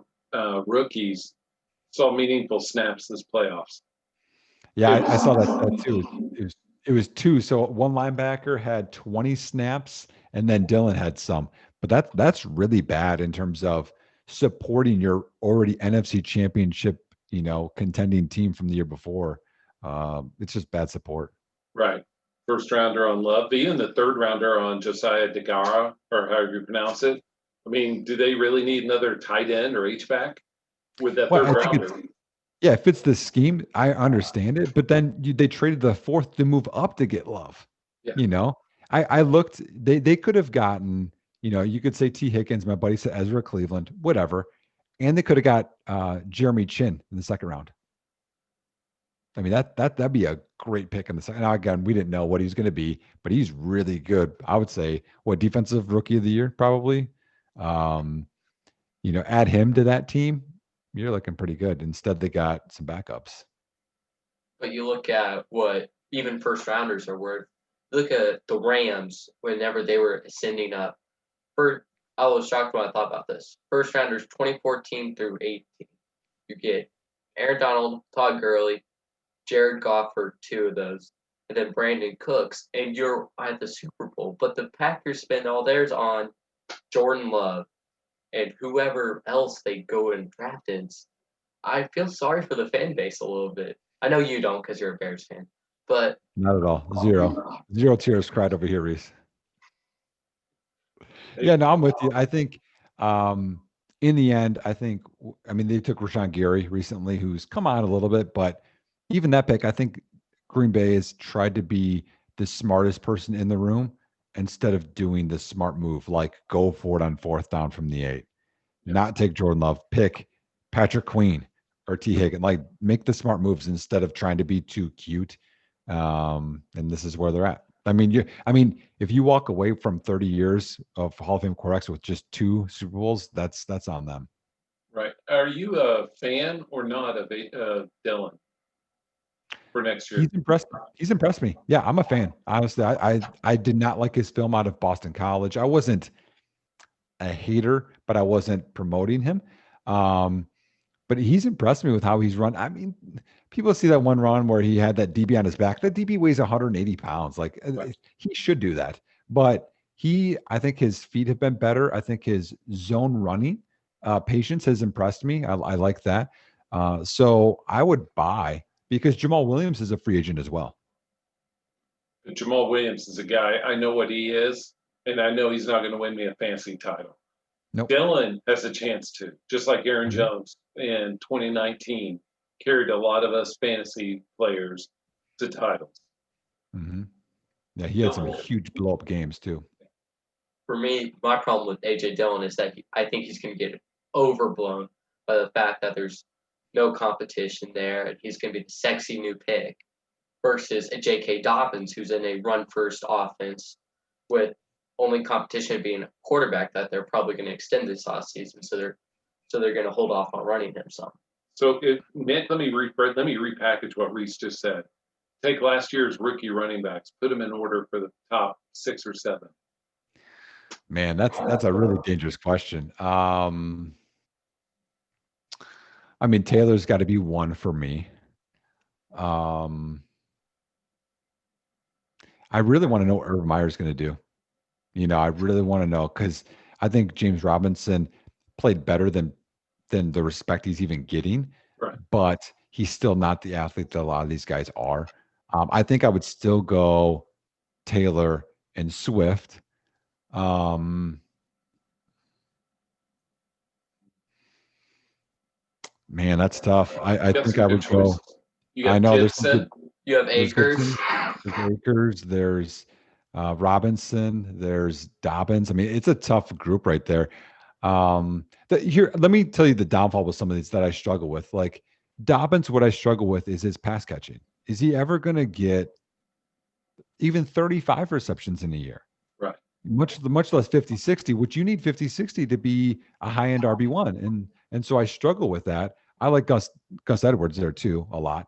rookies saw meaningful snaps this playoffs. Yeah, I saw that too. It was two. So one linebacker had 20 snaps, and then Dylan had some. But that's really bad in terms of supporting your already NFC Championship, contending team from the year before. It's just bad support. Right. First rounder on Love, even the third rounder on Josiah DeGara, or however you pronounce it. I mean, do they really need another tight end or H-back with that Well, third I think rounder? yeah, if it's the scheme, I understand it. But then they traded the fourth to move up to get Love. Yeah. I looked. They could have gotten. You could say T. Higgins. My buddy said Ezra Cleveland, whatever, and they could have got Jeremy Chin in the second round. I mean that'd be a great pick in the second. Now again, we didn't know what he's going to be, but he's really good. I would say defensive rookie of the year probably. Add him to that team, you're looking pretty good. Instead, they got some backups. But you look at what even first rounders are worth. Look at the Rams whenever they were ascending up. I was shocked when I thought about this. First rounders 2014 through 18. You get Aaron Donald, Todd Gurley, Jared Goff for two of those, and then Brandon Cooks, and you're at the Super Bowl. But the Packers spend all theirs on Jordan Love and whoever else they go and draft in. I feel sorry for the fan base a little bit. I know you don't because you're a Bears fan, but not at all. Zero tears cried over here, Rhys. Yeah, no, I'm with you. I think in the end, they took Rashawn Gary recently, who's come on a little bit, but even that pick, I think Green Bay has tried to be the smartest person in the room instead of doing the smart move, like go for it on fourth down from the 8, not take Jordan Love, pick Patrick Queen or T. Higgins, like make the smart moves instead of trying to be too cute. And this is where they're at. If you walk away from 30 years of Hall of Fame quarterbacks with just 2 Super Bowls, that's on them. Right. Are you a fan or not of Dylan for next year? He's impressed me. Yeah, I'm a fan. Honestly, I did not like his film out of Boston College. I wasn't a hater, but I wasn't promoting him. But he's impressed me with how he's run. I mean, people see that one run where he had that DB on his back. That DB weighs 180 pounds. Like right. He should do that. But I think his feet have been better. I think his zone running patience has impressed me. I like that. So I would buy, because Jamal Williams is a free agent as well. Jamal Williams is a guy, I know what he is, and I know he's not going to win me a fantasy title. Nope. Dylan has a chance to, just like Aaron Jones in 2019 carried a lot of us fantasy players to titles. Mm-hmm. Yeah, he had some huge blow-up games too. For me, my problem with A.J. Dillon is that I think he's going to get overblown by the fact that there's no competition there, and he's going to be the sexy new pick versus a J.K. Dobbins, who's in a run-first offense with only competition being a quarterback that they're probably going to extend this offseason, so they're going to hold off on running him some. So let me repackage what Rhys just said. Take last year's rookie running backs, put them in order for the top 6 or 7. Man, that's a really dangerous question. Taylor's got to be 1 for me. I really want to know what Urban Meyer's going to do. I really want to know, because I think James Robinson played better than the respect he's even getting, right. But he's still not the athlete that a lot of these guys are. I think I would still go Taylor and Swift. Man, that's tough. I think I would go. I know you have Akers. There's Akers. There's Robinson. There's Dobbins. It's a tough group right there. Let me tell you the downfall with some of these that I struggle with. Like Dobbins, what I struggle with is his pass catching. Is he ever going to get even 35 receptions in a year? Right. Much less 50, 60, which you need 50, 60 to be a high-end RB1. And so I struggle with that. I like Gus Edwards there too a lot.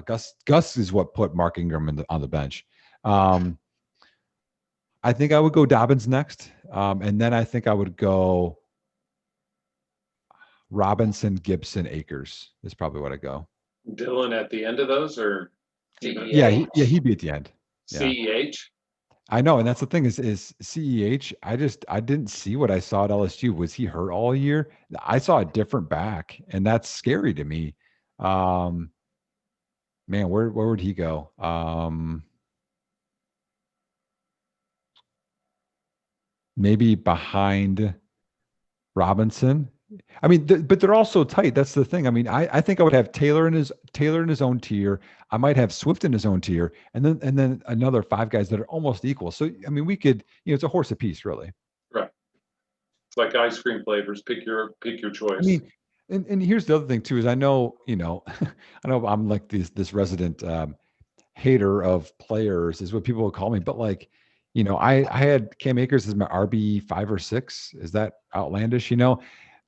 Gus is what put Mark Ingram on the bench. I think I would go Dobbins next. And then I think I would go, Robinson, Gibson, Akers is probably what I go. Dylan at the end of those, or Yeah, he'd be at the end. Yeah. CEH? I know, and that's the thing is CEH. I didn't see what I saw at LSU. Was he hurt all year? I saw a different back, and that's scary to me. Man, where would he go? Maybe behind Robinson. I mean, but they're all so tight. That's the thing. I mean, I think I would have Taylor in his own tier. I might have Swift in his own tier, and then another 5 guys that are almost equal. So I mean, we could, it's a horse apiece, really. Right. It's like ice cream flavors. Pick your choice. I mean, and here's the other thing too is I know I know I'm like this resident hater of players is what people will call me, but like, I had Cam Akers as my RB 5 or 6. Is that outlandish?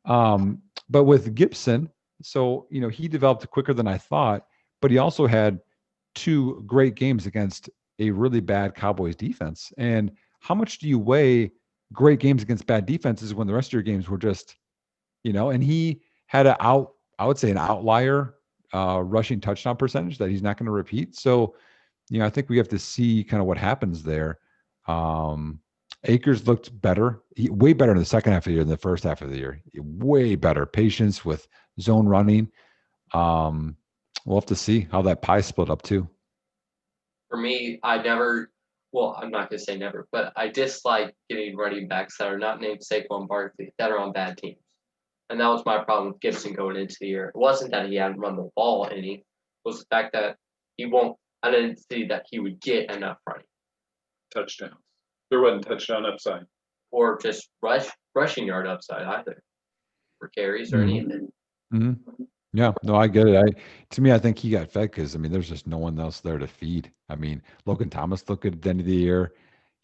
But with Gibson, so he developed quicker than I thought, but he also had 2 great games against a really bad Cowboys defense. And how much do you weigh great games against bad defenses when the rest of your games were just, and he had I would say an outlier rushing touchdown percentage that he's not going to repeat. So, I think we have to see kind of what happens there. Akers looked better, way better in the second half of the year than the first half of the year. Way better patience with zone running. We'll have to see how that pie split up too. For me, I'm not going to say never, but I dislike getting running backs that are not named Saquon Barkley that are on bad teams. And that was my problem with Gibson going into the year. It wasn't that he hadn't run the ball any. It was the fact that I didn't see that he would get enough running. Touchdowns. There wasn't touchdown upside. Or just rushing yard upside either. For carries or anything. Mm-hmm. Yeah, no, I get it. To me, I think he got fed because there's just no one else there to feed. I mean, Logan Thomas looked good at the end of the year.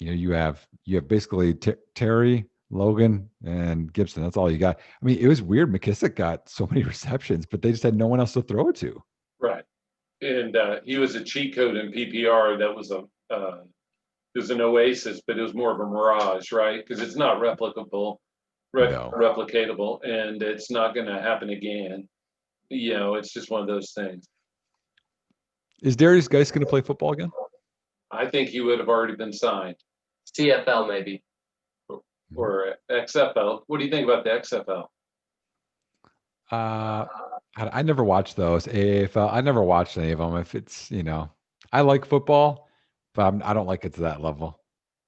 You have basically Terry, Logan, and Gibson. That's all you got. I mean, it was weird. McKissick got so many receptions, but they just had no one else to throw it to. Right, and he was a cheat code in PPR. That was it was an oasis, but it was more of a mirage, right? Because it's not replicable, replicatable, and it's not going to happen again. It's just one of those things. Is Darius Geis going to play football again? I think he would have already been signed. CFL maybe. Or XFL. What do you think about the XFL? I never watched those. AFL. I never watched any of them. If it's, I like football, but I don't like it to that level.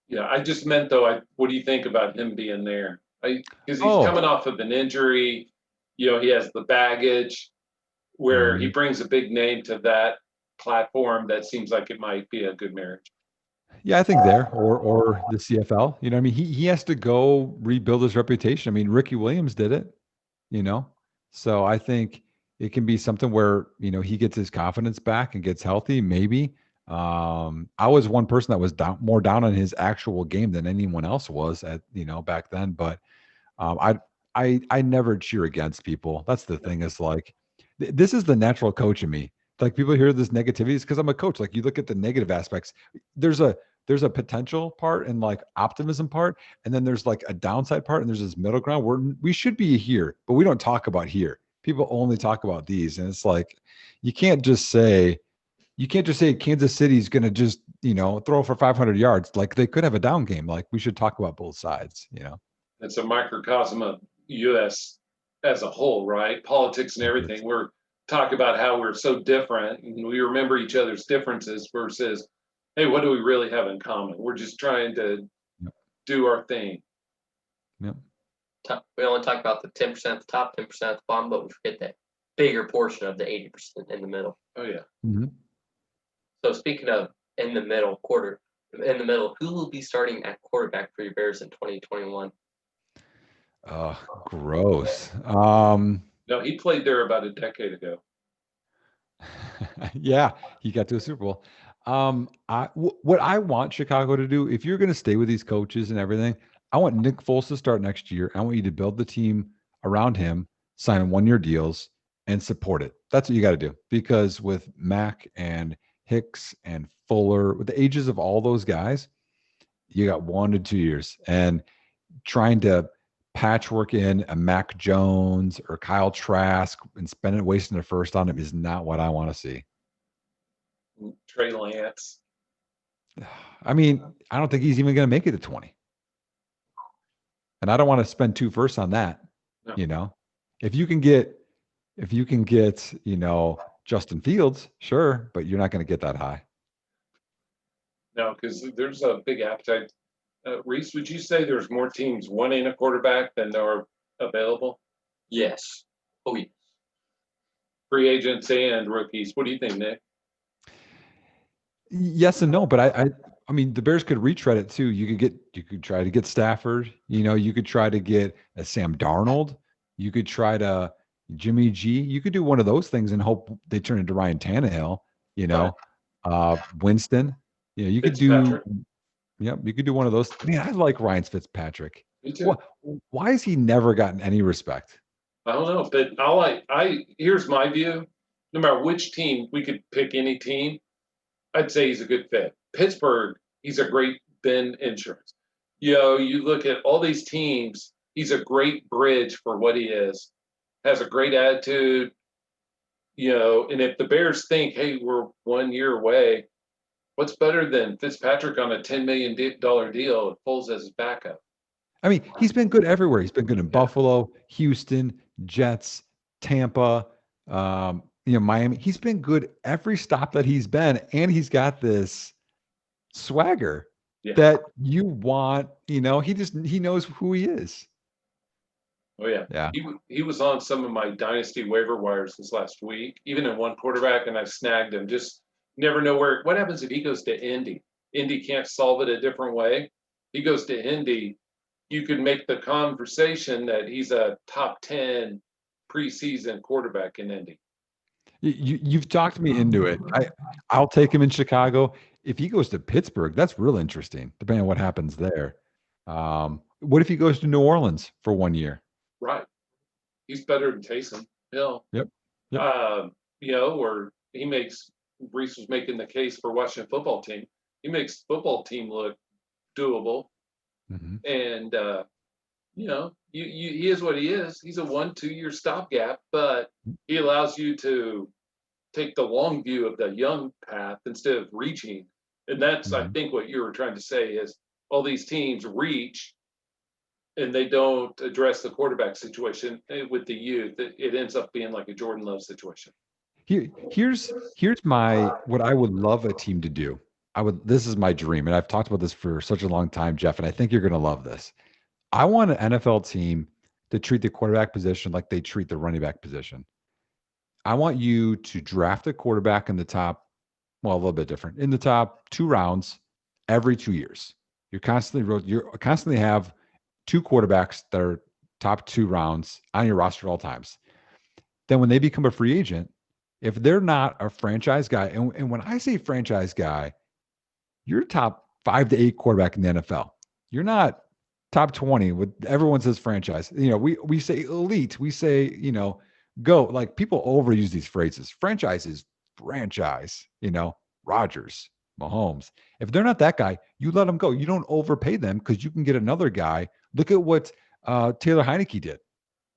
Yeah, I just meant though. What do you think about him being there? Because he's coming off of an injury. He has the baggage where he brings a big name to that platform that seems like it might be a good marriage. Yeah, I think there or the CFL. He has to go rebuild his reputation. I mean, Ricky Williams did it, So I think it can be something where, he gets his confidence back and gets healthy, maybe. I was one person that was more down on his actual game than anyone else was at, back then. But I never cheer against people. That's the thing. Is like, this is the natural coach in me. Like people hear this negativity because I'm a coach. Like you look at the negative aspects. There's a potential part and like optimism part, and then there's like a downside part, and there's this middle ground where we should be here, but we don't talk about here. People only talk about these, and it's like you can't just say Kansas City's going to just throw for 500 yards. Like they could have a down game. Like we should talk about both sides. It's a microcosm of U.S. as a whole, right? Politics and everything. We're talking about how we're so different, and we remember each other's differences versus, hey, what do we really have in common? We're just trying to do our thing. Yep. We only talk about the 10% at the top, 10% at the bottom, but we forget that bigger portion of the 80% in the middle. Oh, yeah. Mm-hmm. So speaking of in the middle, who will be starting at quarterback for your Bears in 2021? Gross. No, he played there about a decade ago. Yeah, he got to a Super Bowl. What I want Chicago to do, if you're going to stay with these coaches and everything, I want Nick Foles to start next year. I want you to build the team around him, sign 1-year deals, and support it. That's what you got to do. Because with Mack and Hicks and Fuller, with the ages of all those guys, you got 1 to 2 years. And trying to patchwork in a Mac Jones or Kyle Trask and wasting a first on him is not what I want to see. Trey Lance. I mean, I don't think he's even going to make it to 20. And I don't want to spend 2 firsts on that. No. You know, if you can get, Justin Fields, sure, but you're not going to get that high. No, because there's a big appetite. Rhys, would you say there's more teams wanting a quarterback than there are available? Yes. Oh, yeah. Free agents and rookies. What do you think, Nick? Yes and no, but I mean, the Bears could retread it too. You could try to get Stafford. You could try to get a Sam Darnold. You could try to Jimmy G. You could do one of those things and hope they turn into Ryan Tannehill. Winston. You could do. Yep, you could do one of those. Man, I like Ryan Fitzpatrick. Me too. Why has he never gotten any respect? I don't know, but here's my view. No matter which team, we could pick any team. I'd say he's a good fit. Pittsburgh, he's a great Ben insurance. You look at all these teams, he's a great bridge for what he is. Has a great attitude. And if the Bears think, hey, we're 1 year away, what's better than Fitzpatrick on a $10 million deal with Foles as his backup? I mean, he's been good everywhere. He's been good in Buffalo, Houston, Jets, Tampa, Miami. He's been good every stop that he's been, and he's got this swagger that you want. He knows who he is. Oh yeah. Yeah. He was on some of my dynasty waiver wires this last week, even in one quarterback, and I've snagged him. Just never know what happens if he goes to Indy. Indy can't solve it a different way. He goes to Indy. You could make the conversation that he's a top 10 preseason quarterback in Indy. You've talked me into it. I'll take him in Chicago. If he goes to Pittsburgh, that's real interesting, depending on what happens there. What if he goes to New Orleans for 1 year? Right. He's better than Taysom Hill. Yep. Or Rhys was making the case for Washington football team. He makes the football team look doable. Mm-hmm. And, he is what he is. He's a 1-2 year stopgap, but he allows you to take the long view of the young path instead of reaching. And that's, I think, what you were trying to say is all these teams reach and they don't address the quarterback situation with the youth. It ends up being like a Jordan Love situation. Here's what I would love a team to do. This is my dream, and I've talked about this for such a long time, Jeff, and I think you're going to love this. I want an NFL team to treat the quarterback position like they treat the running back position. I want you to draft a quarterback in the top, a little bit different, in the top 2 rounds every 2 years. You constantly have 2 quarterbacks that are top 2 rounds on your roster at all times. Then when they become a free agent, if they're not a franchise guy, and when I say franchise guy, you're top 5 to 8 quarterback in the NFL. You're not top 20 with everyone says franchise. We say elite. We say, go. Like people overuse these phrases. Franchise is franchise, Rodgers, Mahomes. If they're not that guy, you let them go. You don't overpay them because you can get another guy. Look at what Taylor Heineke did.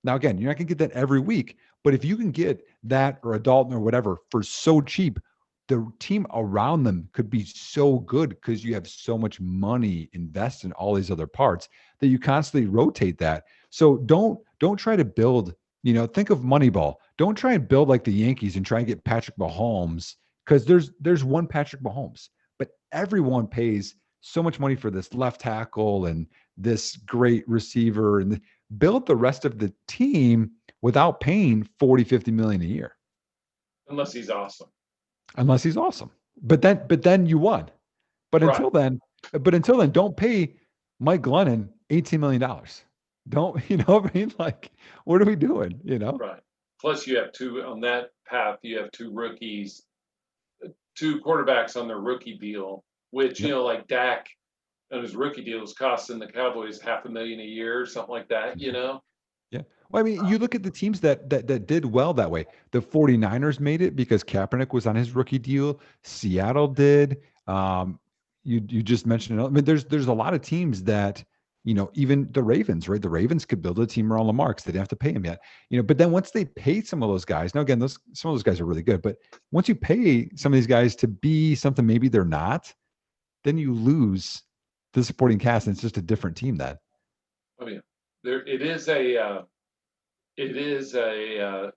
Now, again, you're not going to get that every week, but if you can get that or a Dalton or whatever for so cheap, the team around them could be so good because you have so much money invested in all these other parts that you constantly rotate that. So don't try to build, think of Moneyball. Don't try and build like the Yankees and try and get Patrick Mahomes because there's one Patrick Mahomes, but everyone pays so much money for this left tackle and this great receiver and build the rest of the team without paying 40, 50 million a year. Unless he's awesome. But then you won. But until then, don't pay Mike Glennon $18 million. Don't, what I mean? Like, what are we doing? Right. Plus you have on that path, you have 2 rookies, 2 quarterbacks on their rookie deal, which, like Dak on his rookie deal is costing the Cowboys $500,000 a year or something like that, Yeah. Well, I mean, you look at the teams that did well that way. The 49ers made it because Kaepernick was on his rookie deal. Seattle did. You just mentioned it. I mean, there's a lot of teams that even the Ravens, right? The Ravens could build a team around Lamar because they didn't have to pay him yet. But then once they paid some of those guys, now again, some of those guys are really good, but once you pay some of these guys to be something maybe they're not, then you lose the supporting cast, and it's just a different team then. I mean, it is a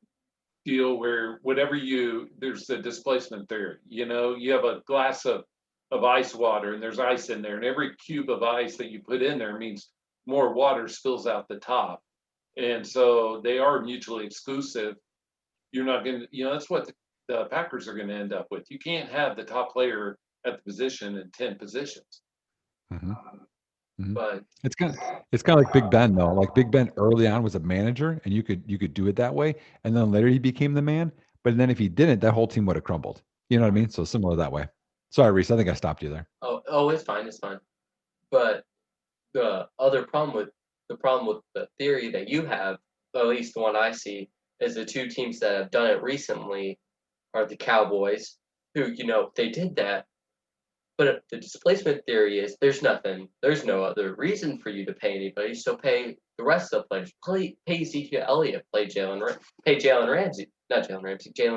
deal where there's the displacement theory. You have a glass of ice water and there's ice in there, and every cube of ice that you put in there means more water spills out the top. And so they are mutually exclusive. You're not going to, that's what the Packers are going to end up with. You can't have the top player at the position in 10 positions. Mm-hmm. Mm-hmm. But it's kind of like Big Ben though. Like Big Ben early on was a manager, and you could do it that way, and then later he became the man. But then if he didn't, that whole team would have crumbled. You know what I mean? So similar that way. Sorry, Rhys. I think I stopped you there. oh, it's fine. But the problem with the theory that you have, at least the one I see, is the two teams that have done it recently are the Cowboys, who they did that. But the displacement theory is there's no other reason for you to pay anybody, so pay the rest of the players. Pay Ezekiel Elliott, pay Jalen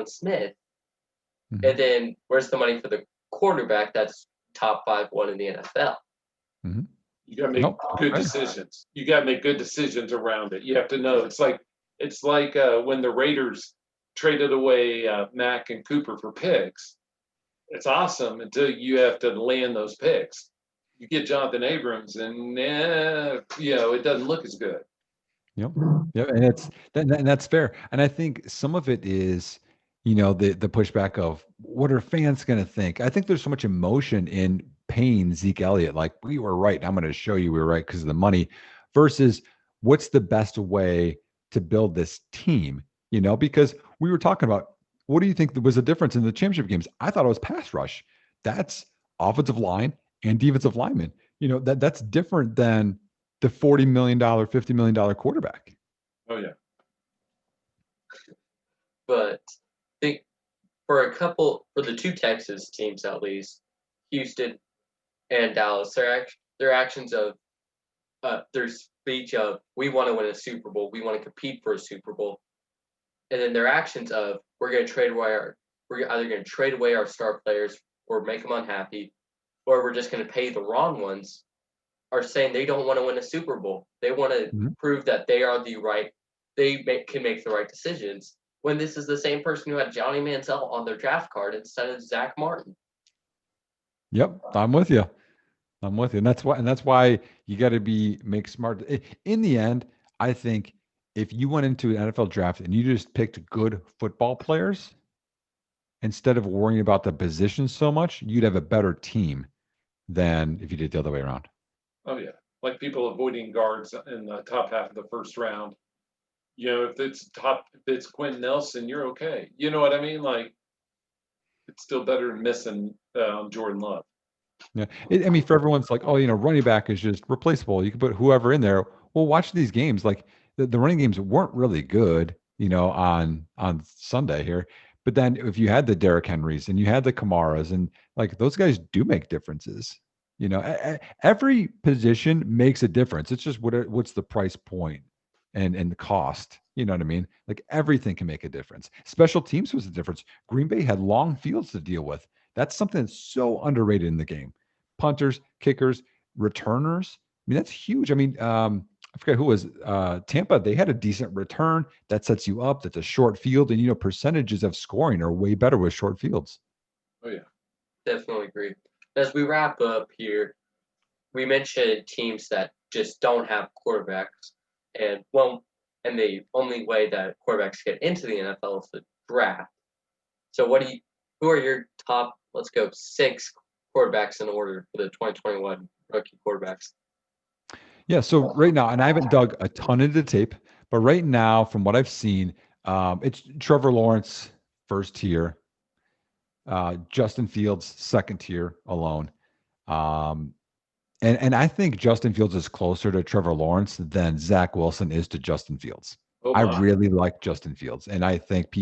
Smith, Mhm. and then where's the money for the quarterback that's top 5-1 in the NFL? You got to make good decisions. You got to make good decisions around it. You have to know. It's like when the Raiders traded away Mack and Cooper for picks. It's awesome until you have to land those picks. You get Jonathan Abrams, and it doesn't look as good. Yep. And that's fair. And I think some of it is, the pushback of what are fans going to think? I think there's so much emotion in paying Zeke Elliott. Like, we were right. I'm going to show you we were right because of the money, versus what's the best way to build this team, because we were talking about, what do you think was the difference in the championship games? I thought it was pass rush. That's offensive line and defensive linemen. That's different than the $40 million, $50 million quarterback. Oh yeah. But I think for the two Texas teams, at least, Houston and Dallas, their actions of their speech of, we want to win a Super Bowl, we want to compete for a Super Bowl, and then their actions of, we're either going to trade away our star players or make them unhappy, or we're just going to pay the wrong ones, are saying they don't want to win a Super Bowl. They want to prove that they are can make the right decisions, when this is the same person who had Johnny Manziel on their draft card instead of Zach Martin. Yep, I'm with you. And that's why you got to make smart. In the end, I think if you went into an NFL draft and you just picked good football players, instead of worrying about the position so much, you'd have a better team than if you did the other way around. Oh yeah, like people avoiding guards in the top half of the first round. If it's Quentin Nelson, you're okay. You know what I mean? Like, it's still better than missing Jordan Love. Yeah, for everyone's like, running back is just replaceable. You can put whoever in there. Well, watch these games. Like the running games weren't really good, on Sunday here. But then if you had the Derrick Henrys and you had the Kamaras, and like those guys do make differences. Every position makes a difference. It's just what's the price point and the cost. You know what I mean? Like everything can make a difference. Special teams was the difference. Green Bay had long fields to deal with. That's something that's so underrated in the game. Punters, kickers, returners. That's huge. I forget who was Tampa. They had a decent return that sets you up. That's a short field, and percentages of scoring are way better with short fields. Oh yeah, definitely agree. As we wrap up here, we mentioned teams that just don't have quarterbacks, and the only way that quarterbacks get into the NFL is the draft. So who are your top, let's go, 6 quarterbacks in order for the 2021 rookie quarterbacks? Yeah, so right now, and I haven't dug a ton into tape, but right now, from what I've seen, it's Trevor Lawrence, first tier, Justin Fields, second tier alone. And I think Justin Fields is closer to Trevor Lawrence than Zach Wilson is to Justin Fields. I really like Justin Fields, and I think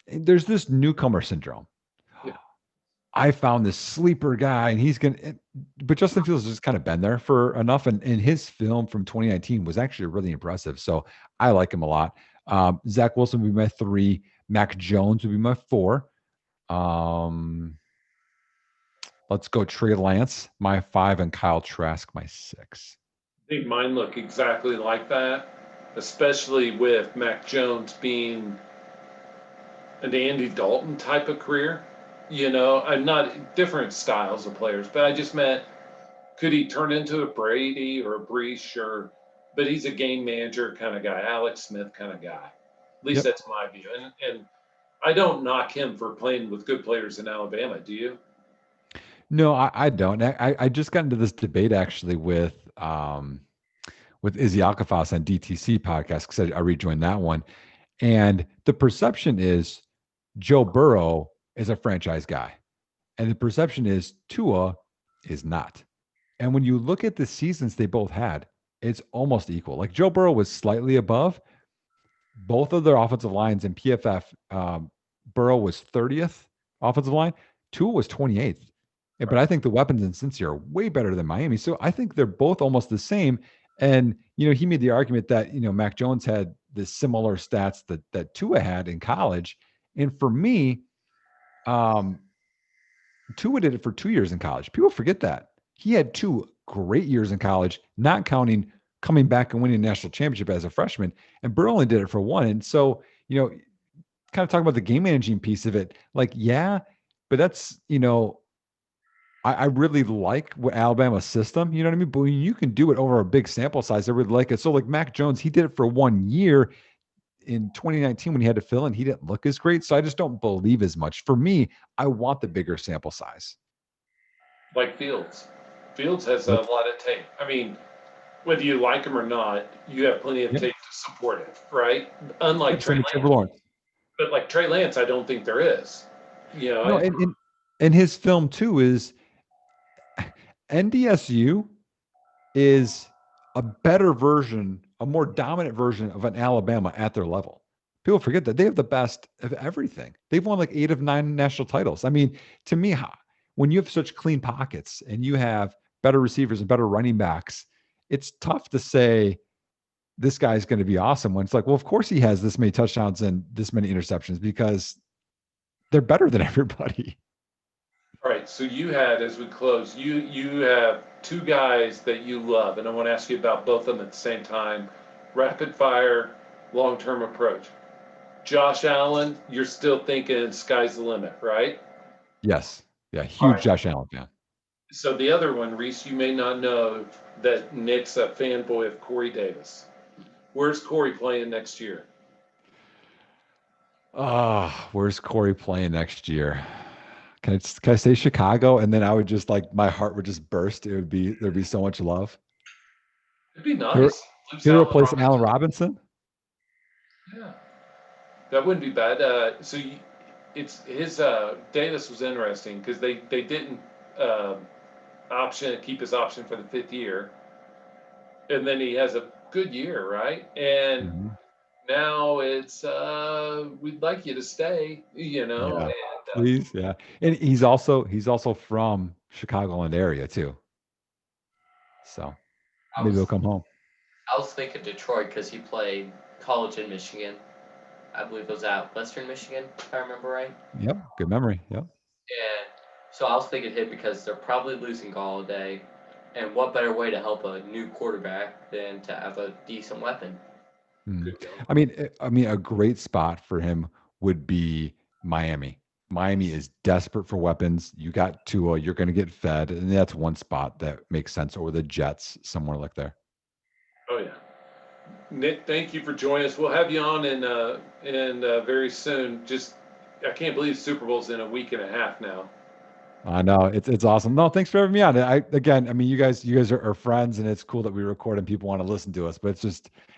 there's this newcomer syndrome. Yeah. I found this sleeper guy, and but Justin Fields has just kind of been there for enough. And his film from 2019 was actually really impressive. So I like him a lot. Zach Wilson would be my 3. Mac Jones would be my 4. Let's go Trey Lance, my 5, and Kyle Trask, my 6. I think mine look exactly like that, especially with Mac Jones being an Andy Dalton type of career. I'm not different styles of players, but I just meant, could he turn into a Brady or a Brees? Sure. But he's a game manager kind of guy, Alex Smith kind of guy. At least that's my view. And I don't knock him for playing with good players in Alabama. Do you? No, I don't. I just got into this debate actually with Izzy Alcafas on DTC podcast because I rejoined that one. And the perception is Joe Burrow is a franchise guy. And the perception is Tua is not. And when you look at the seasons they both had, it's almost equal. Like Joe Burrow was slightly above both of their offensive lines in PFF. Burrow was 30th offensive line. Tua was 28th. Yeah, but I think the weapons in Cincy are way better than Miami. So I think they're both almost the same. And, he made the argument that, Mac Jones had the similar stats that Tua had in college. And for me, Tua did it for 2 years in college. People forget that. He had 2 great years in college, not counting coming back and winning a national championship as a freshman. And Burrow only did it for 1. And so, kind of talking about the game managing piece of it, like, yeah, but that's, I really like what Alabama's system, you know what I mean? But when you can do it over a big sample size, I really like it. So like Mac Jones, he did it for 1 year in 2019 when he had to fill in, he didn't look as great. So I just don't believe as much. For me, I want the bigger sample size. Like Fields. Fields has a lot of tape. I mean, whether you like him or not, you have plenty of tape to support it, right? Unlike Trey Lance. But like Trey Lance, I don't think there is. No, and his film too is NDSU is a better version, a more dominant version of an Alabama at their level. People forget that they have the best of everything. They've won like 8 of 9 national titles. I mean, to me, when you have such clean pockets and you have better receivers and better running backs, it's tough to say this guy's going to be awesome when it's like, well, of course he has this many touchdowns and this many interceptions because they're better than everybody. All right. So you had, as we close, you have 2 guys that you love, and I want to ask you about both of them at the same time. Rapid fire, long-term approach. Josh Allen, you're still thinking sky's the limit, right? Yes. Yeah. Huge Josh Allen fan. So the other one, Rhys, you may not know that Nick's a fanboy of Corey Davis. Where's Corey playing next year? Where's Corey playing next year? Can I say Chicago? And then I would just my heart would just burst. There'd be so much love. It'd be nice. He'll replace Allen Robinson. Yeah, that wouldn't be bad. So it's his Davis was interesting because they didn't keep his option for the 5th year, and then he has a good year, right? And now it's we'd like you to stay, Yeah. And, please, yeah. And he's also from Chicagoland area too. So maybe he'll come home. I was thinking Detroit because he played college in Michigan. I believe it was at Western Michigan, if I remember right. Yep, good memory. Yep. And so I was thinking him because they're probably losing Galladay, and what better way to help a new quarterback than to have a decent weapon? I mean, a great spot for him would be Miami. Miami is desperate for weapons. You got Tua, you're going to get fed, and that's one spot that makes sense. Or the Jets, somewhere like there. Oh yeah, Nick, thank you for joining us. We'll have you on in very soon. Just I can't believe Super Bowl's in a week and a half now. I know it's awesome. No, thanks for having me on. You guys are friends, and it's cool that we record and people want to listen to us. But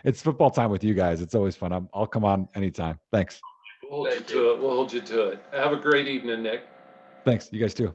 it's football time with you guys. It's always fun. I'll come on anytime. Thanks. We'll hold you to it. Have a great evening, Nick. Thanks. You guys too.